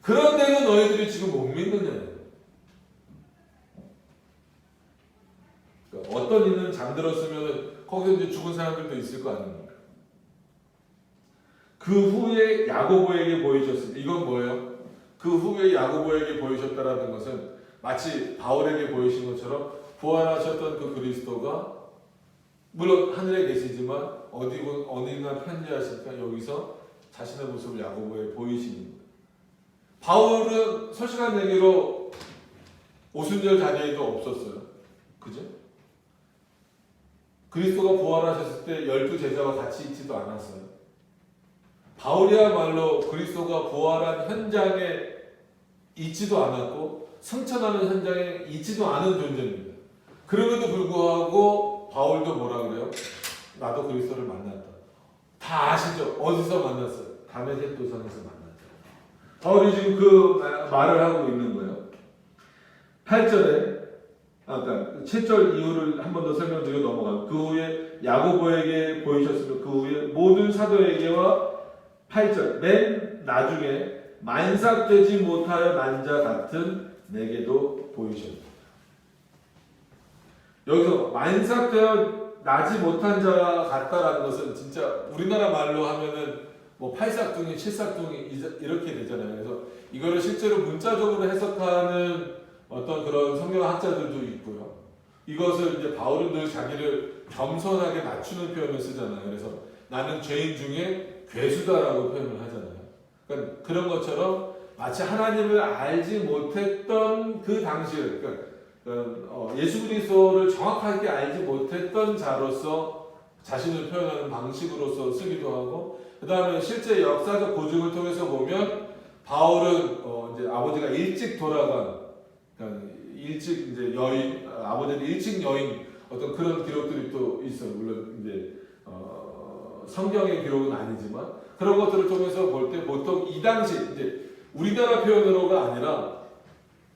Speaker 1: 그런데도 너희들이 지금 못 믿느냐? 그러니까 어떤 이는 잠들었으면 거기서 이제 죽은 사람들도 있을 거 아닙니까? 그 후에 야고보에게 보이셨습니다. 이건 뭐예요? 그 후에 야고보에게 보이셨다라는 것은 마치 바울에게 보이신 것처럼 부활하셨던 그 그리스도가 물론 하늘에 계시지만 어디나 편지하시니까 여기서 자신의 모습을 야고보에 보이시는 거예요. 바울은 솔직한 얘기로 오순절 자리에도 없었어요. 그죠? 그리스도가 부활하셨을 때 12제자와 같이 있지도 않았어요. 바울이야말로 그리스도가 부활한 현장에 있지도 않았고 승천하는 현장에 있지도 않은 존재입니다. 그럼에도 불구하고 바울도 뭐라 그래요? 나도 그리스도를 만났다. 다 아시죠? 어디서 만났어요? 다메섹 도상에서 만났다. 바울이 지금 그 말을 하고 있는 거예요. 8절에 그러니까 7절 이후를 한 번 더 설명드리고 넘어가요. 그 후에 야고보에게 보이셨으며 그 후에 모든 사도에게와 8절 맨 나중에 만삭되지 못하여 난 자 같은 내게도 보이셨다. 여기서 만삭되어 나지 못한 자 같다라는 것은 진짜 우리나라 말로 하면은 뭐 팔싹둥이, 칠싹둥이 이렇게 되잖아요. 그래서 이거를 실제로 문자적으로 해석하는 어떤 그런 성경학자들도 있고요. 이것을 이제 바울은 늘 자기를 겸손하게 낮추는 표현을 쓰잖아요. 그래서 나는 죄인 중에 괴수다라고 표현을 하잖아요. 그러니까 그런 것처럼 마치 하나님을 알지 못했던 그 당시를, 그러니까 예수 그리스도를 정확하게 알지 못했던 자로서 자신을 표현하는 방식으로서 쓰기도 하고, 그 다음에 실제 역사적 고증을 통해서 보면 바울은 이제 아버지가 일찍 돌아간, 그러니까 일찍 이제 여인, 아버지는 일찍 여인 어떤 그런 기록들이 또 있어요. 물론 이제 성경의 기록은 아니지만 그런 것들을 통해서 볼 때 보통 이 당시 이제 우리나라 표현으로가 아니라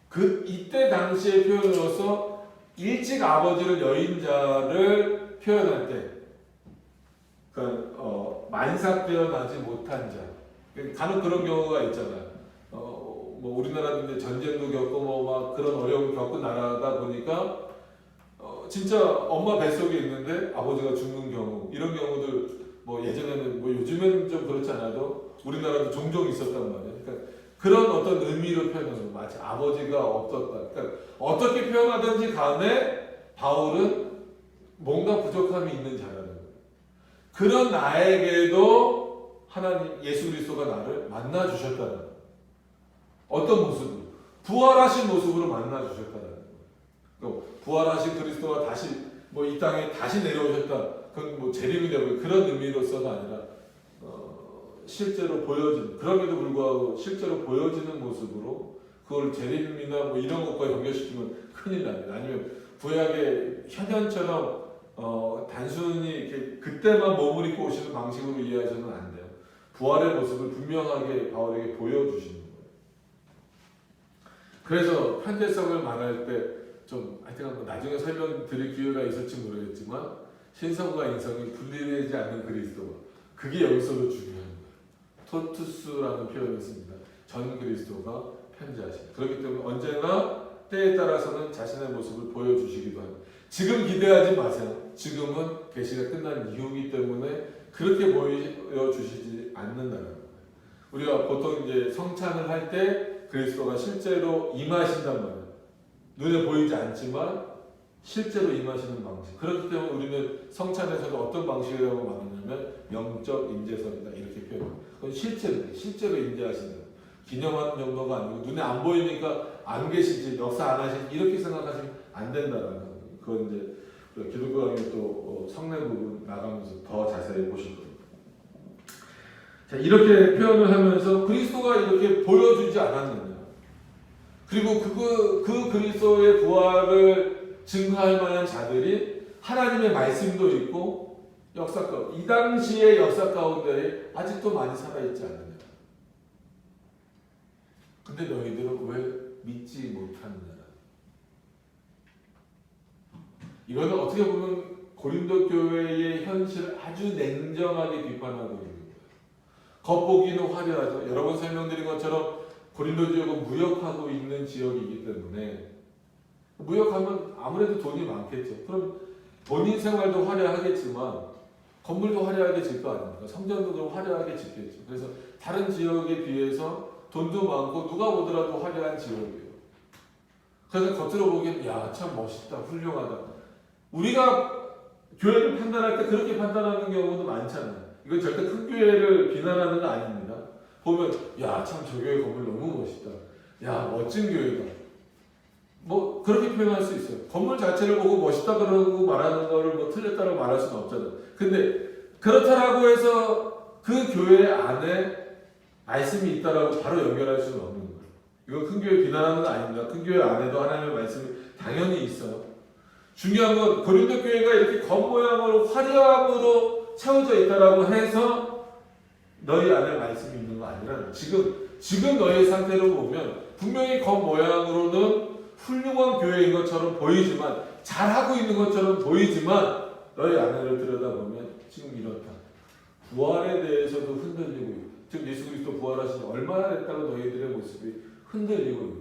Speaker 1: 그 이때 당시의 표현으로서 일찍 아버지를 여인자를 표현할 때, 그러니까 만삭되어 나지 못한 자, 간혹 그런 경우가 있잖아요. 뭐 우리나라도 이제 전쟁도 겪고 뭐 막 그런 어려움을 겪은 나라다 보니까 진짜 엄마 뱃속에 있는데 아버지가 죽는 경우, 이런 경우들 뭐 예전에는 뭐 요즘에는 좀 그렇지 않아도 우리나라도 종종 있었단 말이에요. 그러니까 그런 어떤 의미로 표현하는 거, 마치 아버지가 없었다. 그러니까 어떻게 표현하든지 간에 바울은 뭔가 부족함이 있는 자라는 거예요. 그런 나에게도 하나님 예수 그리스도가 나를 만나 주셨다는 거예요. 어떤 모습으로? 부활하신 모습으로 만나 주셨다는 거예요. 부활하신 그리스도가 다시 뭐 이 땅에 다시 내려오셨다. 그건 뭐 재림이 되고 그런 의미로서가 아니라 실제로 보여지는, 그럼에도 불구하고 실제로 보여지는 모습으로 그걸 재림이나 뭐 이런 것과 연결시키면 큰일 납니다. 아니면 구약의 현현처럼 단순히 이렇게 그때만 몸을 입고 오시는 방식으로 이해하셔는 안 돼요. 부활의 모습을 분명하게 바울에게 보여주시는 거예요. 그래서 편재성을 말할 때 좀 하여튼 뭐 나중에 설명드릴 기회가 있을지 모르겠지만 신성과 인성이 분리되지 않는 그리스도, 그게 여기서도 중요한 거예요. 토투스라는 표현을 씁니다. 전 그리스도가 편재하십니다. 그렇기 때문에 언제나 때에 따라서는 자신의 모습을 보여주시기도 합니다. 지금 기대하지 마세요. 지금은 계시가 끝난 이후이기 때문에 그렇게 보여주시지 않는다는 거예요. 우리가 보통 이제 성찬을 할 때 그리스도가 실제로 임하신단 말이에요. 눈에 보이지 않지만 실제로 임하시는 방식. 그렇기 때문에 우리는 성찬에서도 어떤 방식이라고 말하냐면 영적 임재설이다 이렇게 표현합니다. 그건 실제로 임재하신다. 기념하는 정도가 아니고 눈에 안 보이니까 안 계시지, 역사 안 하시지 이렇게 생각하시면 안 된다는 거예요. 그건 이제 기독교 강의 또 성례 부분 나가면서 더 자세히 보실 겁니다. 자, 이렇게 표현을 하면서 그리스도가 이렇게 보여주지 않았느냐. 그리고 그 그리스도의 부활을 증거할 만한 자들이 하나님의 말씀도 있고 역사 가운데, 이 당시의 역사 가운데 아직도 많이 살아있지 않느냐. 근데 너희들은 왜 믿지 못하느냐. 이거는 어떻게 보면 고린도 교회의 현실을 아주 냉정하게 비판하고 있는 거예요. 겉보기는 화려하죠. 여러 번 설명드린 것처럼 고린도 지역은 무역하고 있는 지역이기 때문에 무역하면 아무래도 돈이 많겠죠. 그럼 본인 생활도 화려하겠지만 건물도 화려하게 질 거 아닙니까? 성전도 그럼 화려하게 짓겠죠. 그래서 다른 지역에 비해서 돈도 많고 누가 보더라도 화려한 지역이에요. 그래서 겉으로 보기엔 야, 참 멋있다, 훌륭하다. 우리가 교회를 판단할 때 그렇게 판단하는 경우도 많잖아요. 이건 절대 큰 교회를 비난하는 거 아닙니다. 보면 야, 참 저 교회 건물 너무 멋있다. 야, 멋진 교회다. 뭐 그렇게 표현할 수 있어요. 건물 자체를 보고 멋있다 그러고 말하는 거를 뭐 틀렸다고 말할 수는 없잖아요. 근데 그렇다라고 해서 그 교회 안에 말씀이 있다라고 바로 연결할 수는 없는 거예요. 이건 큰 교회 비난하는 거 아닙니다. 큰 교회 안에도 하나님의 말씀이 당연히 있어요. 중요한 건 고린도 교회가 이렇게 겉모양으로 화려함으로 채워져 있다라고 해서 너희 안에 말씀이 있는 거 아니라 지금 너희 상태로 보면 분명히 겉모양으로는 훌륭한 교회인 것처럼 보이지만 잘하고 있는 것처럼 보이지만 너희 안에를 들여다보면 지금 이렇다. 부활에 대해서도 흔들리고 있다. 즉 예수 그리스도 부활하신 지 얼마나 됐다고 너희들의 모습이 흔들리고 있다.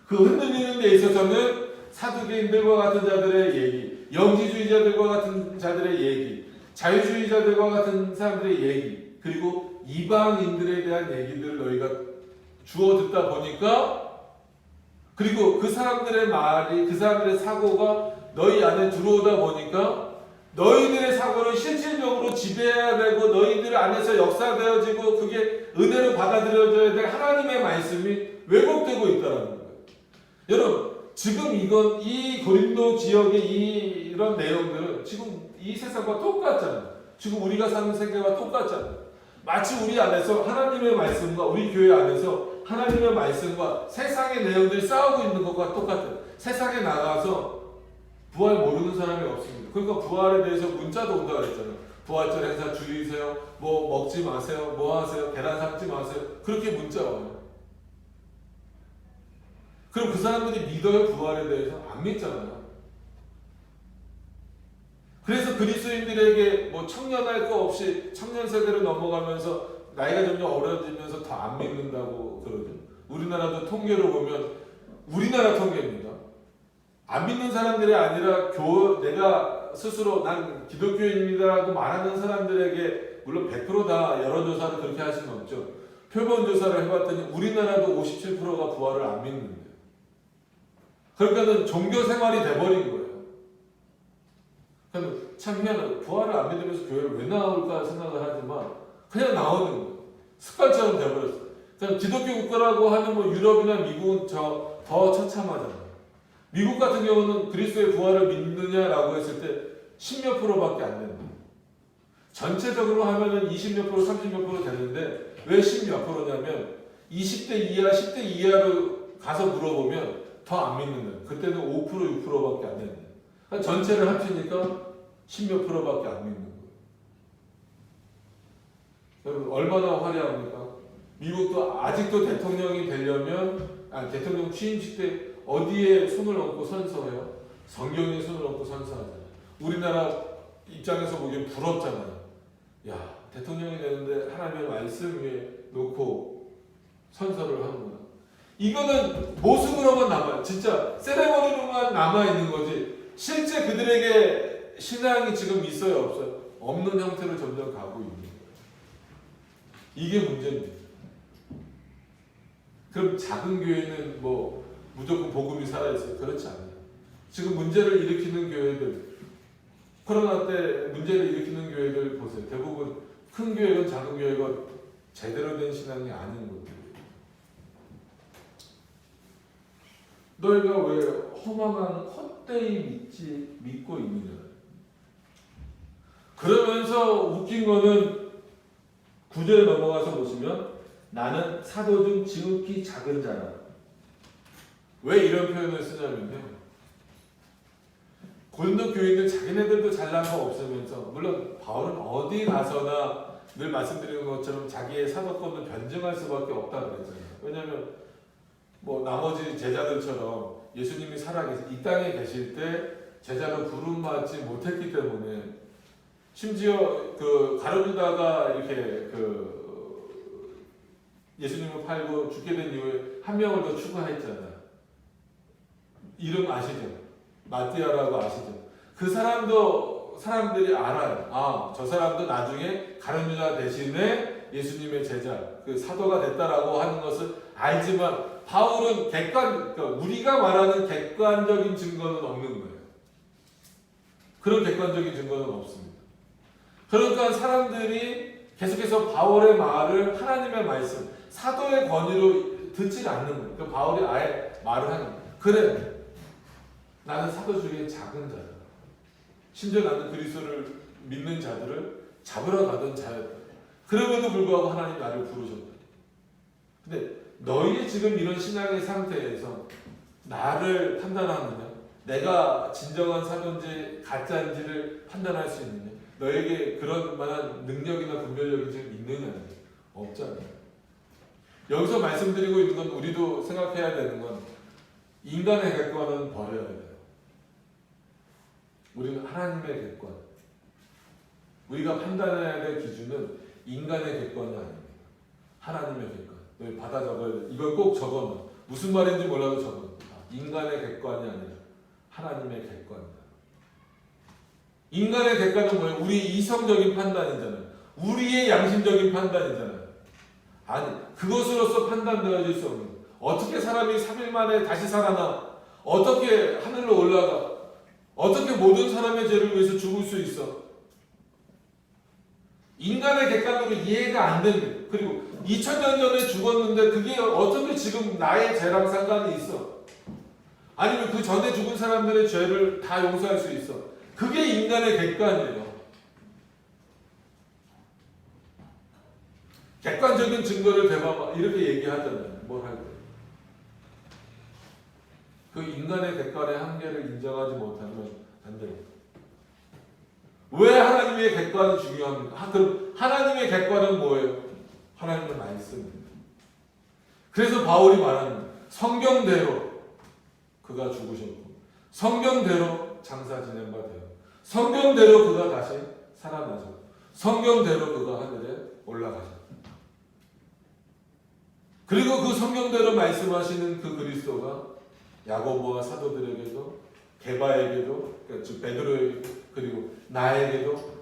Speaker 1: 그 흔들리는 데 있어서는 사두개인들과 같은 자들의 얘기, 영지주의자들과 같은 자들의 얘기, 자유주의자들과 같은 사람들의 얘기, 그리고 이방인들에 대한 얘기들을 너희가 주워 듣다 보니까, 그리고 그 사람들의 말이, 그 사람들의 사고가 너희 안에 들어오다 보니까 너희들의 사고를 실질적으로 지배해야 되고 너희들 안에서 역사되어지고 그게 은혜로 받아들여져야 될 하나님의 말씀이 왜곡되고 있다는 거예요. 여러분, 지금 이 고린도 지역의 이런 내용들은 지금 이 세상과 똑같잖아요. 지금 우리가 사는 세계와 똑같잖아요. 마치 우리 안에서 하나님의 말씀과 우리 교회 안에서 하나님의 말씀과 세상의 내용들이 싸우고 있는 것과 똑같아요. 세상에 나가서 부활 모르는 사람이 없습니다. 그러니까 부활에 대해서 문자도 온다고 그랬잖아요. 부활절 행사 줄이세요. 뭐 먹지 마세요. 뭐 하세요. 계란 삭지 마세요. 그렇게 문자 와요. 그럼 그 사람들이 믿어요? 부활에 대해서? 안 믿잖아요. 그래서 그리스도인들에게 뭐 청년할 거 없이 청년 세대로 넘어가면서 나이가 점점 어려지면서 더 안 믿는다고 그러죠. 우리나라도 통계로 보면 우리나라 통계입니다. 안 믿는 사람들이 아니라 내가 스스로 난 기독교인이다라고 말하는 사람들에게 물론 100% 여론조사를 그렇게 할 수는 없죠. 표본조사를 해봤더니 우리나라도 57%가 부활을 안 믿는데요. 그러니까는 종교 생활이 돼버린 거예요. 그러니까 참 희한해요. 부활을 안 믿으면서 교회를 왜 나올까 생각을 하지만 그냥 나오는 거예요. 습관처럼 돼버렸어요. 그냥 기독교 국가라고 하는 뭐 유럽이나 미국은 더 처참하잖아요. 미국 같은 경우는 그리스도의 부활을 믿느냐라고 했을 때 10몇 %밖에 안 된다. 전체적으로 하면은 20몇 %, 30몇 % 되는데 왜 10몇 %냐면 20대 이하, 10대 이하로 가서 물어보면 더 안 믿는 거예요. 그때는 5%, 6%밖에 안 된다. 그러니까 전체를 합치니까 10몇 %밖에 안 믿는 거예요. 여러분 얼마나 화려합니까? 미국도 아직도 대통령이 되려면 대통령 취임식 때 어디에 손을 얹고 선서해요? 성경에 손을 얹고 선서하잖아요. 우리나라 입장에서 보기엔 부럽잖아요. 야, 대통령이 되는데 하나님의 말씀 위에 놓고 선서를 하는구나. 이거는 모습으로만 남아요. 진짜 세레머니로만 남아있는 거지. 실제 그들에게 신앙이 지금 있어요, 없어요? 없는 형태로 점점 가고 있는 거예요. 이게 문제입니다. 그럼 작은 교회는 뭐 무조건 복음이 살아있어요? 그렇지 않아요. 지금 문제를 일으키는 교회들, 코로나 때 문제를 일으키는 교회들 보세요. 대부분 큰 교회건 작은 교회건 제대로 된 신앙이 아닌 것들이에요. 너희가 왜 허망한 헛되이 믿고 있느냐. 그러면서 웃긴 거는 9절에 넘어가서 보시면 나는 사도 중 지극히 작은 자라. 왜 이런 표현을 쓰냐면요. 고린도 교인들 자기네들도 잘난 거 없으면서, 물론 바울은 어디 가서나 늘 말씀드리는 것처럼 자기의 사도권을 변증할 수밖에 없다 그랬잖아요. 왜냐하면 뭐 나머지 제자들처럼 예수님이 살아계신 이 땅에 계실 때 제자로 부름받지 못했기 때문에, 심지어 그 가룟유다가 이렇게 그 예수님을 팔고 죽게 된 이후에 한 명을 더 추가했잖아요. 이름 아시죠? 마띠아라고 아시죠? 그 사람도 사람들이 알아요. 아, 저 사람도 나중에 가룟유다 대신에 예수님의 제자, 그 사도가 됐다라고 하는 것을 알지만 바울은 그러니까 우리가 말하는 객관적인 증거는 없는 거예요. 그런 객관적인 증거는 없습니다. 그러니까 사람들이 계속해서 바울의 말을 하나님의 말씀, 사도의 권위로 듣지 않는 거예요. 그러니까 바울이 아예 말을 하는 거예요. 그래, 나는 사도 중에 작은 자다. 심지어 나는 그리스도를 믿는 자들을 잡으러 가던 자였다. 그럼에도 불구하고 하나님 나를 부르셨다. 근데 너희 지금 이런 신앙의 상태에서 나를 판단하느냐? 내가 진정한 사도인지 가짜인지를 판단할 수 있느냐? 너에게 그런 만한 능력이나 분별력이 지금 있느냐? 없잖아요. 여기서 말씀드리고 있는 건, 우리도 생각해야 되는 건, 인간의 객관은 버려야 돼요. 우리는 하나님의 객관. 우리가 판단해야 될 기준은 인간의 객관이 아닙니다. 하나님의 객관. 너희 받아 적어야 돼. 이걸 꼭 적어놔. 무슨 말인지 몰라도 적어놔. 인간의 객관이 아니라 하나님의 객관이다. 인간의 객관은 뭐예요? 우리 이성적인 판단이잖아요. 우리의 양심적인 판단이잖아요. 아니, 그것으로서 판단되어질 수 없는 거예요. 어떻게 사람이 3일 만에 다시 살아나? 어떻게 하늘로 올라가? 어떻게 모든 사람의 죄를 위해서 죽을 수 있어? 인간의 객관으로 이해가 안 됩니다. 그리고 2000년 전에 죽었는데 그게 어떻게 지금 나의 죄랑 상관이 있어? 아니면 그 전에 죽은 사람들의 죄를 다 용서할 수 있어? 그게 인간의 객관이에요. 객관적인 증거를 대봐봐. 이렇게 얘기하잖아요. 뭘 할 때. 그 인간의 객관의 한계를 인정하지 못하면 안 돼요. 왜 하나님의 객관이 중요합니까? 그럼 하나님의 객관은 뭐예요? 하나님의 말씀입니다. 그래서 바울이 말하는 성경대로 그가 죽으셨고, 성경대로 장사 지낸 바 되어, 성경대로 그가 다시 살아나셨고, 성경대로 그가 하늘에 올라가셨다. 그리고 그 성경대로 말씀하시는 그 그리스도가 야고보와 사도들에게도, 게바에게도, 즉 베드로에게도, 그리고 나에게도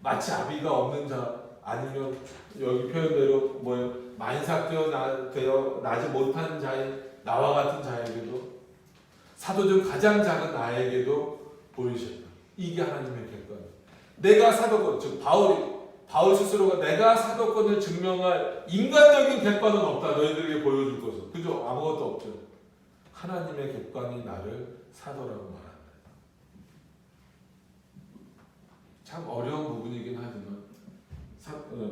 Speaker 1: 마치 아비가 없는 자, 아니면 여기 표현대로 뭐예요? 만삭되어 나지 못한 자인 나와 같은 자에게도, 사도 중 가장 작은 나에게도 보이셨다. 이게 하나님의 객관. 내가 사도권, 즉 바울 스스로가 내가 사도권을 증명할 인간적인 객관은 없다. 너희들에게 보여줄 것은. 그죠? 아무것도 없죠. 하나님의 객관이 나를 사도라고 말한다. 참 어려운 부분이긴 하지만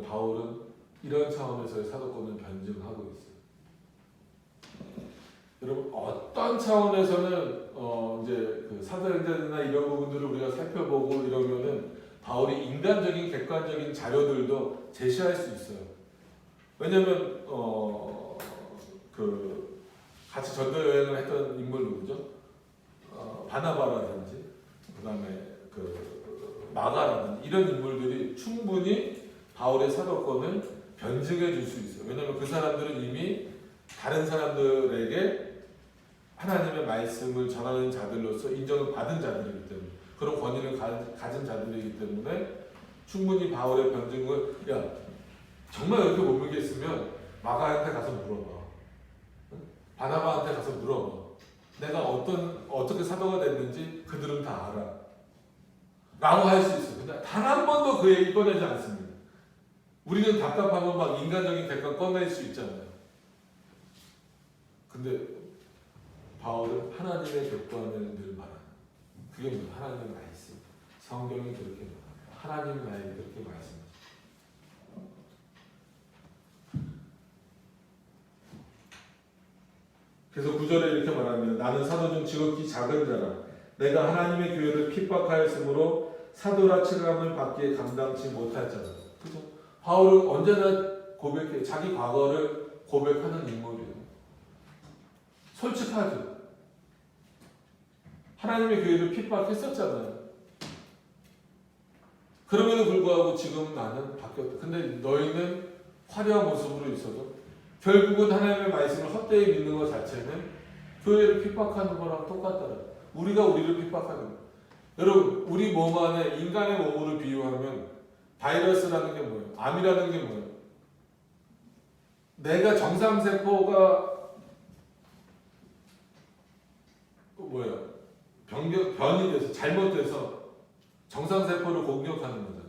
Speaker 1: 바울은 이런 차원에서의 사도권을 변증하고 있어요. 여러분, 어떤 차원에서는 이제 그 사도행전이나 이런 부분들을 우리가 살펴보고 이러면은 바울이 인간적인 객관적인 자료들도 제시할 수 있어요. 왜냐하면 그 같이 전도 여행을 했던 인물 누구죠? 바나바라든지 그다음에 그 마가라든지 이런 인물들이 충분히 바울의 사도권을 변증해 줄 수 있어요. 왜냐하면 그 사람들은 이미 다른 사람들에게 하나님의 말씀을 전하는 자들로서 인정을 받은 자들이기 때문에 그런 권위를 가진 자들이기 때문에 충분히 바울의 변증을 정말 이렇게 못 믿겠으면 마가한테 가서 물어봐. 바나바한테 가서 물어봐. 내가 어떻게 사도가 됐는지 그들은 다 알아. 라고 할 수 있어요. 근데 단 한 번도 그 얘기 꺼내지 않습니다. 우리는 답답하면 막 인간적인 대가 꺼낼 수 있잖아요. 근데 바울은 하나님의 객관을 늘 말하는. 그게 뭐예요? 하나님의 말씀. 성경이 그렇게 말합니다. 하나님 말이 그렇게 말씀하십니다. 그래서 9절에 이렇게 말합니다. 나는 사도 중 지극히 작은 자라. 내가 하나님의 교회를 핍박하였으므로 사도라 칭함을 받기에 감당치 못할 자라. 그죠? 바울은 언제나 고백해. 자기 과거를 고백하는 인물이에요. 솔직하죠. 하나님의 교회를 핍박했었잖아요. 그럼에도 불구하고 지금 나는 바뀌었다. 근데 너희는 화려한 모습으로 있어도 결국은 하나님의 말씀을 헛되이 믿는 것 자체는 교회를 핍박하는 거랑 똑같다. 우리가 우리를 핍박하는 거. 여러분, 우리 몸 안에 인간의 몸으로 비유하면 바이러스라는 게 뭐예요? 암이라는 게 뭐예요? 내가 정상세포가 뭐예요? 변이 돼서 잘못돼서 정상세포를 공격하는 거잖아요.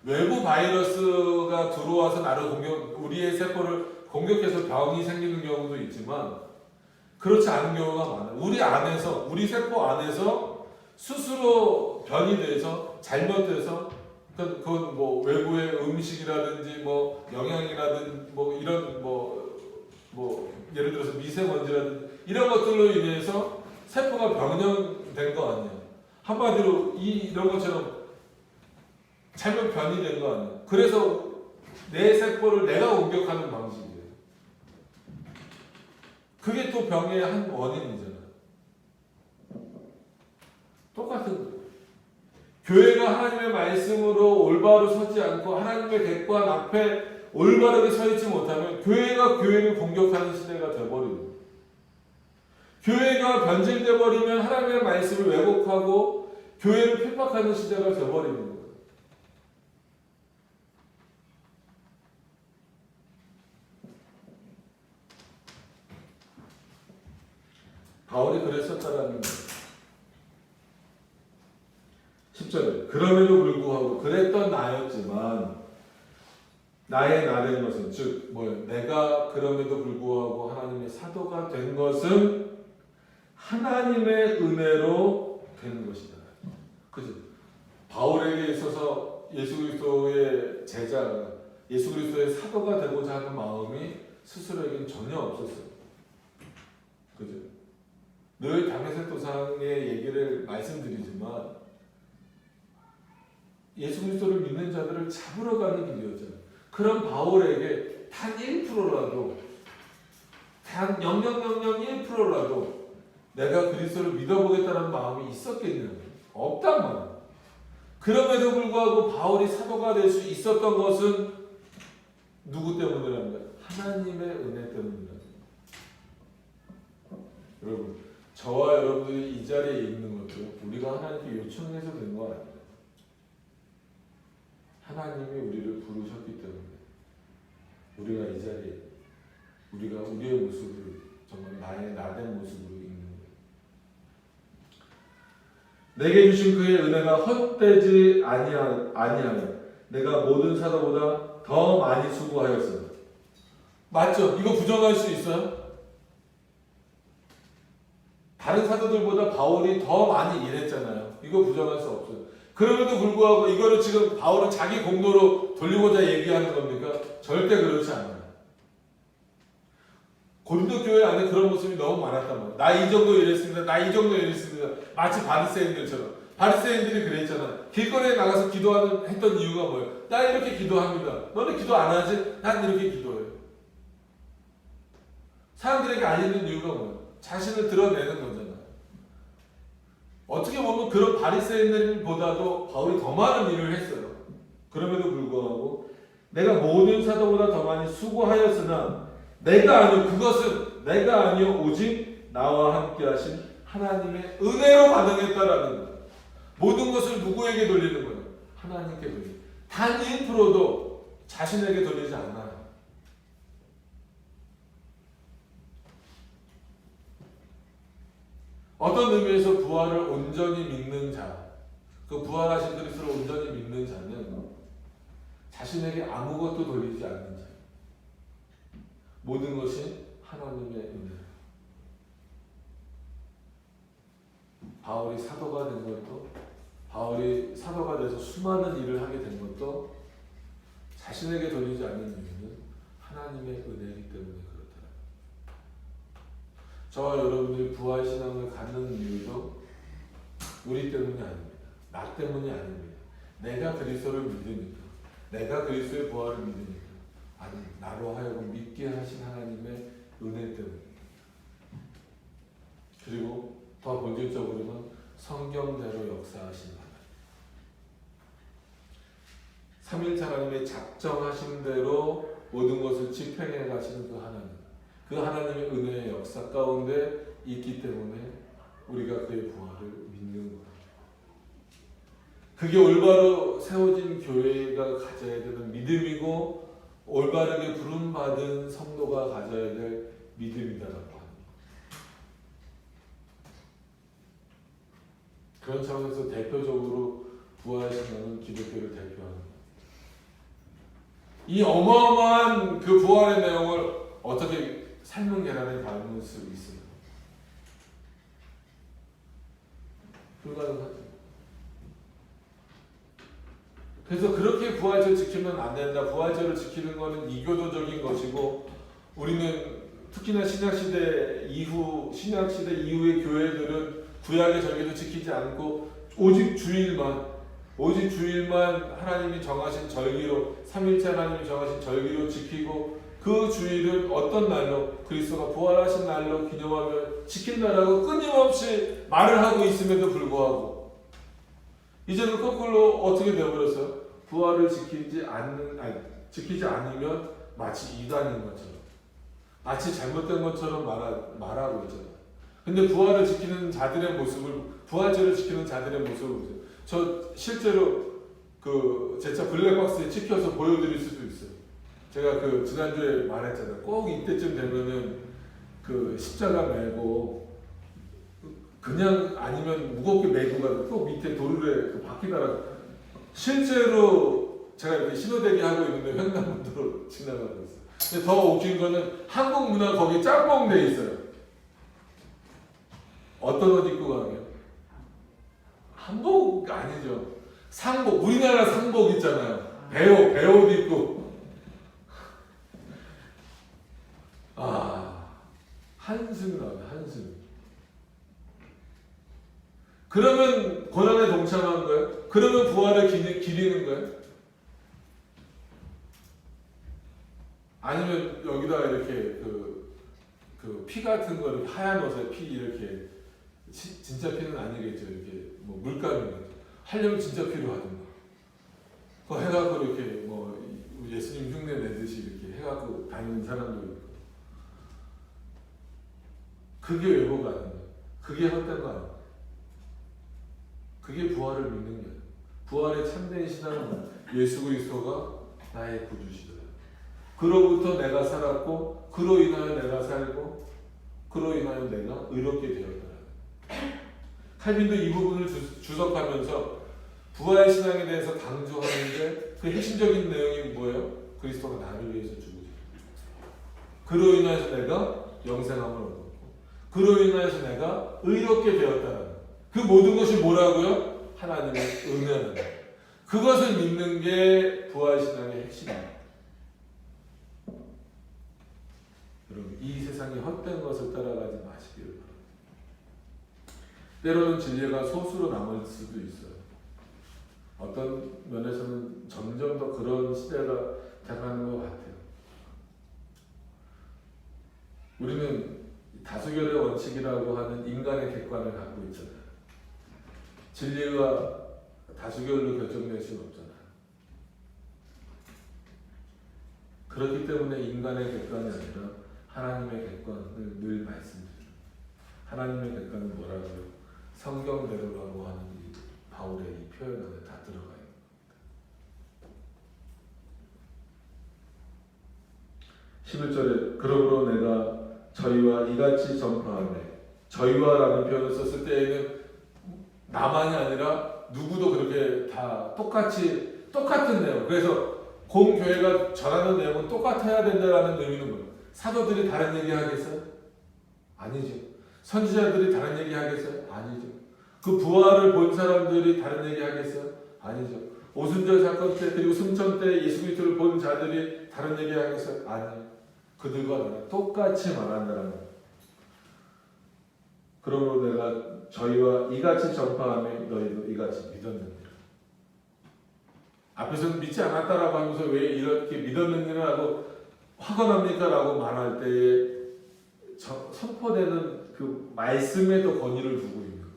Speaker 1: 외부 바이러스가 들어와서 우리의 세포를 공격해서 병이 생기는 경우도 있지만 그렇지 않은 경우가 많아요. 우리 세포 안에서 스스로 변이 돼서 잘못돼서 그건 뭐 외부의 음식이라든지 뭐 영양이라든지 뭐 이런 예를 들어서 미세먼지라든지 이런 것들로 인해서 세포가 변형된 거 아니에요. 한마디로 이런 것처럼 잘못 변이된 거 아니에요. 그래서 내 세포를 내가 공격하는 방식이에요. 그게 또 병의 한 원인이잖아요. 똑같은 거예요. 교회가 하나님의 말씀으로 올바로 서지 않고 하나님의 객관 앞에 올바르게 서 있지 못하면 교회가 교회를 공격하는 시대가 되어버립니다. 교회가 변질되어 버리면 하나님의 말씀을 왜곡하고 교회를 핍박하는 시대가 되어버립니다. 바울이 그랬었다라는 거예요. 10절에 그럼에도 불구하고 그랬던 나였지만 나의 나된 것은 즉 뭐예요? 내가 그럼에도 불구하고 하나님의 사도가 된 것은 하나님의 은혜로 된 것이다. 그죠? 바울에게 있어서 예수 그리스도의 제자가 예수 그리스도의 사도가 되고자 하는 마음이 스스로에겐 전혀 없었어요. 그죠? 늘 다메섹 도상의 얘기를 말씀드리지만 예수 그리스도를 믿는 자들을 잡으러 가는 길이었잖아요. 그런 바울에게 단 1%라도 단 0.001%라도 내가 그리스도를 믿어보겠다는 마음이 있었겠냐고요. 없단 말이에요. 그럼에도 불구하고 바울이 사도가 될 수 있었던 것은 누구 때문이랍니까? 하나님의 은혜 때문이랍니다. 여러분, 저와 여러분들이 이 자리에 있는 것도 우리가 하나님께 요청해서 된 거 아닙니다. 하나님이 우리를 부르셨기 때문에 우리가 이 자리에 우리가 우리의 모습을 정말 나된 모습으로 있는 거예요. 내게 주신 그의 은혜가 헛되지 아니하여 내가 모든 사도보다 더 많이 수고하였으나. 맞죠? 이거 부정할 수 있어요? 다른 사도들보다 바울이 더 많이 일했잖아요. 이거 부정할 수 없어요. 그럼에도 불구하고 이거를 지금 바울은 자기 공로로 돌리고자 얘기하는 겁니까? 절대 그렇지 않아요. 고린도 교회 안에 그런 모습이 너무 많았단 말이에요. 나 이 정도 이랬습니다. 나 이 정도 이랬습니다. 마치 바리새인들처럼. 바리새인들이 그랬잖아요. 길거리에 나가서 했던 이유가 뭐예요? 나 이렇게 기도합니다. 너네 기도 안 하지? 난 이렇게 기도해요. 사람들에게 알리는 이유가 뭐예요? 자신을 드러내는 거잖아요. 어떻게 보면 그런 바리새인들보다도 바울이 더 많은 일을 했어요. 그럼에도 불구하고 내가 모든 사도보다 더 많이 수고하였으나 내가 아니요 그것은 내가 아니요 오직 나와 함께 하신 하나님의 은혜로 가능했다라는 거예요. 모든 것을 누구에게 돌리는 거예요? 하나님께 돌리는. 단 1%도 자신에게 돌리지 않아요. 어떤 의미에서 부활을 온전히 믿는 자, 그 부활하신 그리스도를 온전히 믿는 자는 자신에게 아무것도 돌리지 않는 자. 모든 것이 하나님의 은혜. 바울이 사도가 된 것도, 바울이 사도가 돼서 수많은 일을 하게 된 것도 자신에게 돌리지 않는 이유는 하나님의 은혜이기 때문에 그렇다. 저와 여러분들이 부활신앙을 갖는 이유도 우리 때문이 아닙니다. 나 때문이 아닙니다. 내가 그리스도를 믿으니까, 내가 그리스도의 부활을 믿으니까, 아니 나로 하여금 믿게 하신 하나님의 은혜 때문입니다. 그리고 더 본질적으로는 성경대로 역사하신 하나님, 삼일체 하나님의 작정하신 대로 모든 것을 집행해 가시는 그 하나님, 그 하나님의 은혜의 역사 가운데 있기 때문에 우리가 그의 부활을 믿는 거예요. 그게 올바로 세워진 교회가 가져야 되는 믿음이고 올바르게 부름받은 성도가 가져야 될 믿음이다라고 합니다. 그런 차원에서 대표적으로 부활신앙은 기독교를 대표합니다. 이 어마어마한 그 부활의 내용을 어떻게 삶은 계란에 담을 수 있어요? 불가능하죠. 그래서 그렇게 부활절 지키면 안 된다. 부활절을 지키는 것은 이교도적인 것이고, 우리는 특히나 신약시대 이후의 교회들은 구약의 절기도 지키지 않고 오직 주일만 하나님이 정하신 절기로, 삼일째 하나님이 정하신 절기로 지키고, 그 주일은 어떤 날로? 그리스도가 부활하신 날로 기념하며 지킨다라고 끊임없이 말을 하고 있음에도 불구하고 이제는 거꾸로 어떻게 되어버렸어요? 부활을 지키지 않으면 마치 이단인 것처럼, 마치 잘못된 것처럼 말하고 있잖아요. 근데 부활을 지키는 자들의 모습을, 부활절을 지키는 자들의 모습을 보세요. 저 실제로 제 차 블랙박스에 찍혀서 보여드릴 수도 있어요. 제가 지난주에 말했잖아요. 꼭 이때쯤 되면은 십자가 메고, 그냥 아니면 무겁게 메고 가도 꼭 밑에 도르래 바퀴 달아. 실제로 제가 이렇게 신호대기 하고 있는데 횡단보도로 지나가고 있어요. 근데 더 웃긴 거는 한국 문화 거기 짬뽕돼 있어요. 어떤 옷 입고 가게요? 한복 아니죠. 상복. 우리나라 상복 있잖아요. 배옷 입고. 한숨 나와요. 한숨. 그러면 고난에 동참한 거예요? 그러면 부활을 기리는 거예요? 아니면 여기다가 이렇게 피 같은 거를 하얀 옷에 피 이렇게 진짜 피는 아니겠죠. 이렇게 물감이겠죠. 하려면 진짜 피로 하든가. 그거 해갖고 이렇게 예수님 흉내 내듯이 이렇게 해갖고 다니는 사람도 있고. 그게 왜곡 아닌가? 그게 헛된 거 아닌가? 그게 부활을 믿는 거예요. 부활의 참된 신앙은 예수 그리스도가 나의 구주시다. 그로부터 내가 살았고, 그로 인하여 내가 살고, 그로 인하여 내가 의롭게 되었다. 칼빈도 이 부분을 주석하면서 부활 신앙에 대해서 강조하는데 그 핵심적인 내용이 뭐예요? 그리스도가 나를 위해서 죽으셨다. 그로 인하여서 내가 영생함을 얻었고, 그로 인하여서 내가 의롭게 되었다. 그 모든 것이 뭐라고요? 하나님의 은혜는. 그것을 믿는 게 부활신앙의 핵심입니다. 여러분, 이 세상의 헛된 것을 따라가지 마시기를 바랍니다. 때로는 진리가 소수로 남을 수도 있어요. 어떤 면에서는 점점 더 그런 시대가 돼가는 것 같아요. 우리는 다수결의 원칙이라고 하는 인간의 객관을 갖고 있잖아요. 진리가 다수결로 결정될 수는 없잖아요. 그렇기 때문에 인간의 객관이 아니라 하나님의 객관을 늘 말씀드려요. 하나님의 객관은 뭐라고요? 성경대로라고 하는 이 바울의 이 표현 안에 다 들어가 있는 겁니다. 11절에 그러므로 내가 저희와 이같이 전파하네. 저희와라는 표현을 썼을 때에는 나만이 아니라 누구도 그렇게 다 똑같은 내용. 그래서 공교회가 전하는 내용은 똑같아야 된다는 의미는 뭐예요? 사도들이 다른 얘기 하겠어요? 아니죠. 선지자들이 다른 얘기 하겠어요? 아니죠. 그 부활을 본 사람들이 다른 얘기 하겠어요? 아니죠. 오순절 사건 때 그리고 승천 때 예수 그리스도를 본 자들이 다른 얘기 하겠어요? 아니요. 그들과 똑같이 말한다는 거예요. 그러므로 내가 저희와 이같이 전파하며 너희도 이같이 믿었느니라. 앞에서는 믿지 않았다라고 하면서 왜 이렇게 믿었느냐라고 화가 라고 말할 때에 선포되는 그 말씀에도 권위를 두고 있는 거예요.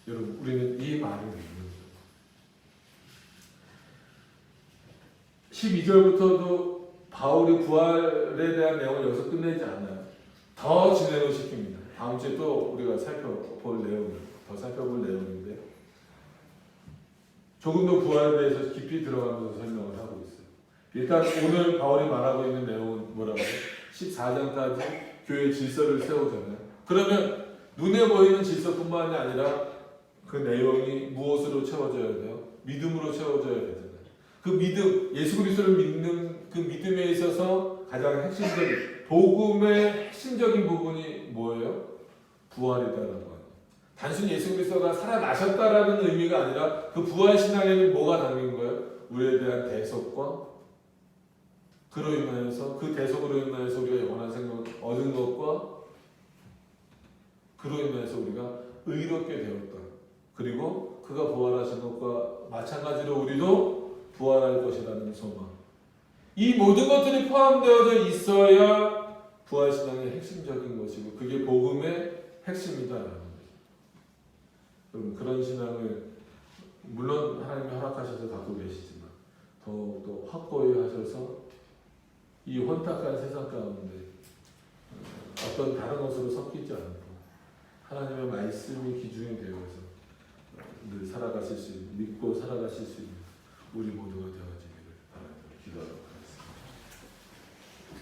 Speaker 1: 여러분, 우리는 이 말을 믿는 거예요. 12절부터도 바울이 부활에 대한 내용을 여기서 끝내지 않아요. 더 진행을 시킵니다. 다음 주에 또 우리가 살펴볼 내용인데 조금 더 부활에 대해서 깊이 들어가면서 설명을 하고 있어요. 일단 오늘 바울이 말하고 있는 내용은 뭐라고 해요? 14장까지 교회 질서를 세우잖아요. 그러면 눈에 보이는 질서뿐만이 아니라 그 내용이 무엇으로 채워져야 돼요? 믿음으로 채워져야 되잖아요. 그 믿음, 예수 그리스도를 믿는 그 믿음에 있어서 가장 핵심적인 복음의 핵심적인 부분이 뭐예요? 부활이다라는 거예요. 단순히 예수 그리스도가 살아나셨다라는 의미가 아니라 그 부활 신앙에는 뭐가 담긴 거예요? 우리에 대한 대속과 그로 인하여서 그 대속으로 인하여서 우리가 영원한 생명을 얻은 것과 그로 인하여서 우리가 의롭게 되었다. 그리고 그가 부활하신 것과 마찬가지로 우리도 부활할 것이라는 소망. 이 모든 것들이 포함되어져 있어야 부활신앙의 핵심적인 것이고 그게 복음의 핵심이다라는 거죠. 여러분 그런 신앙을 물론 하나님이 허락하셔서 갖고 계시지만 더욱더 확고히 하셔서 이 혼탁한 세상 가운데 어떤 다른 것으로 섞이지 않고 하나님의 말씀이 기준이 되어서 늘 살아가실 수 있는, 믿고 살아가실 수 있는 우리 모두가 되어지기를 바랍니다. 기도하고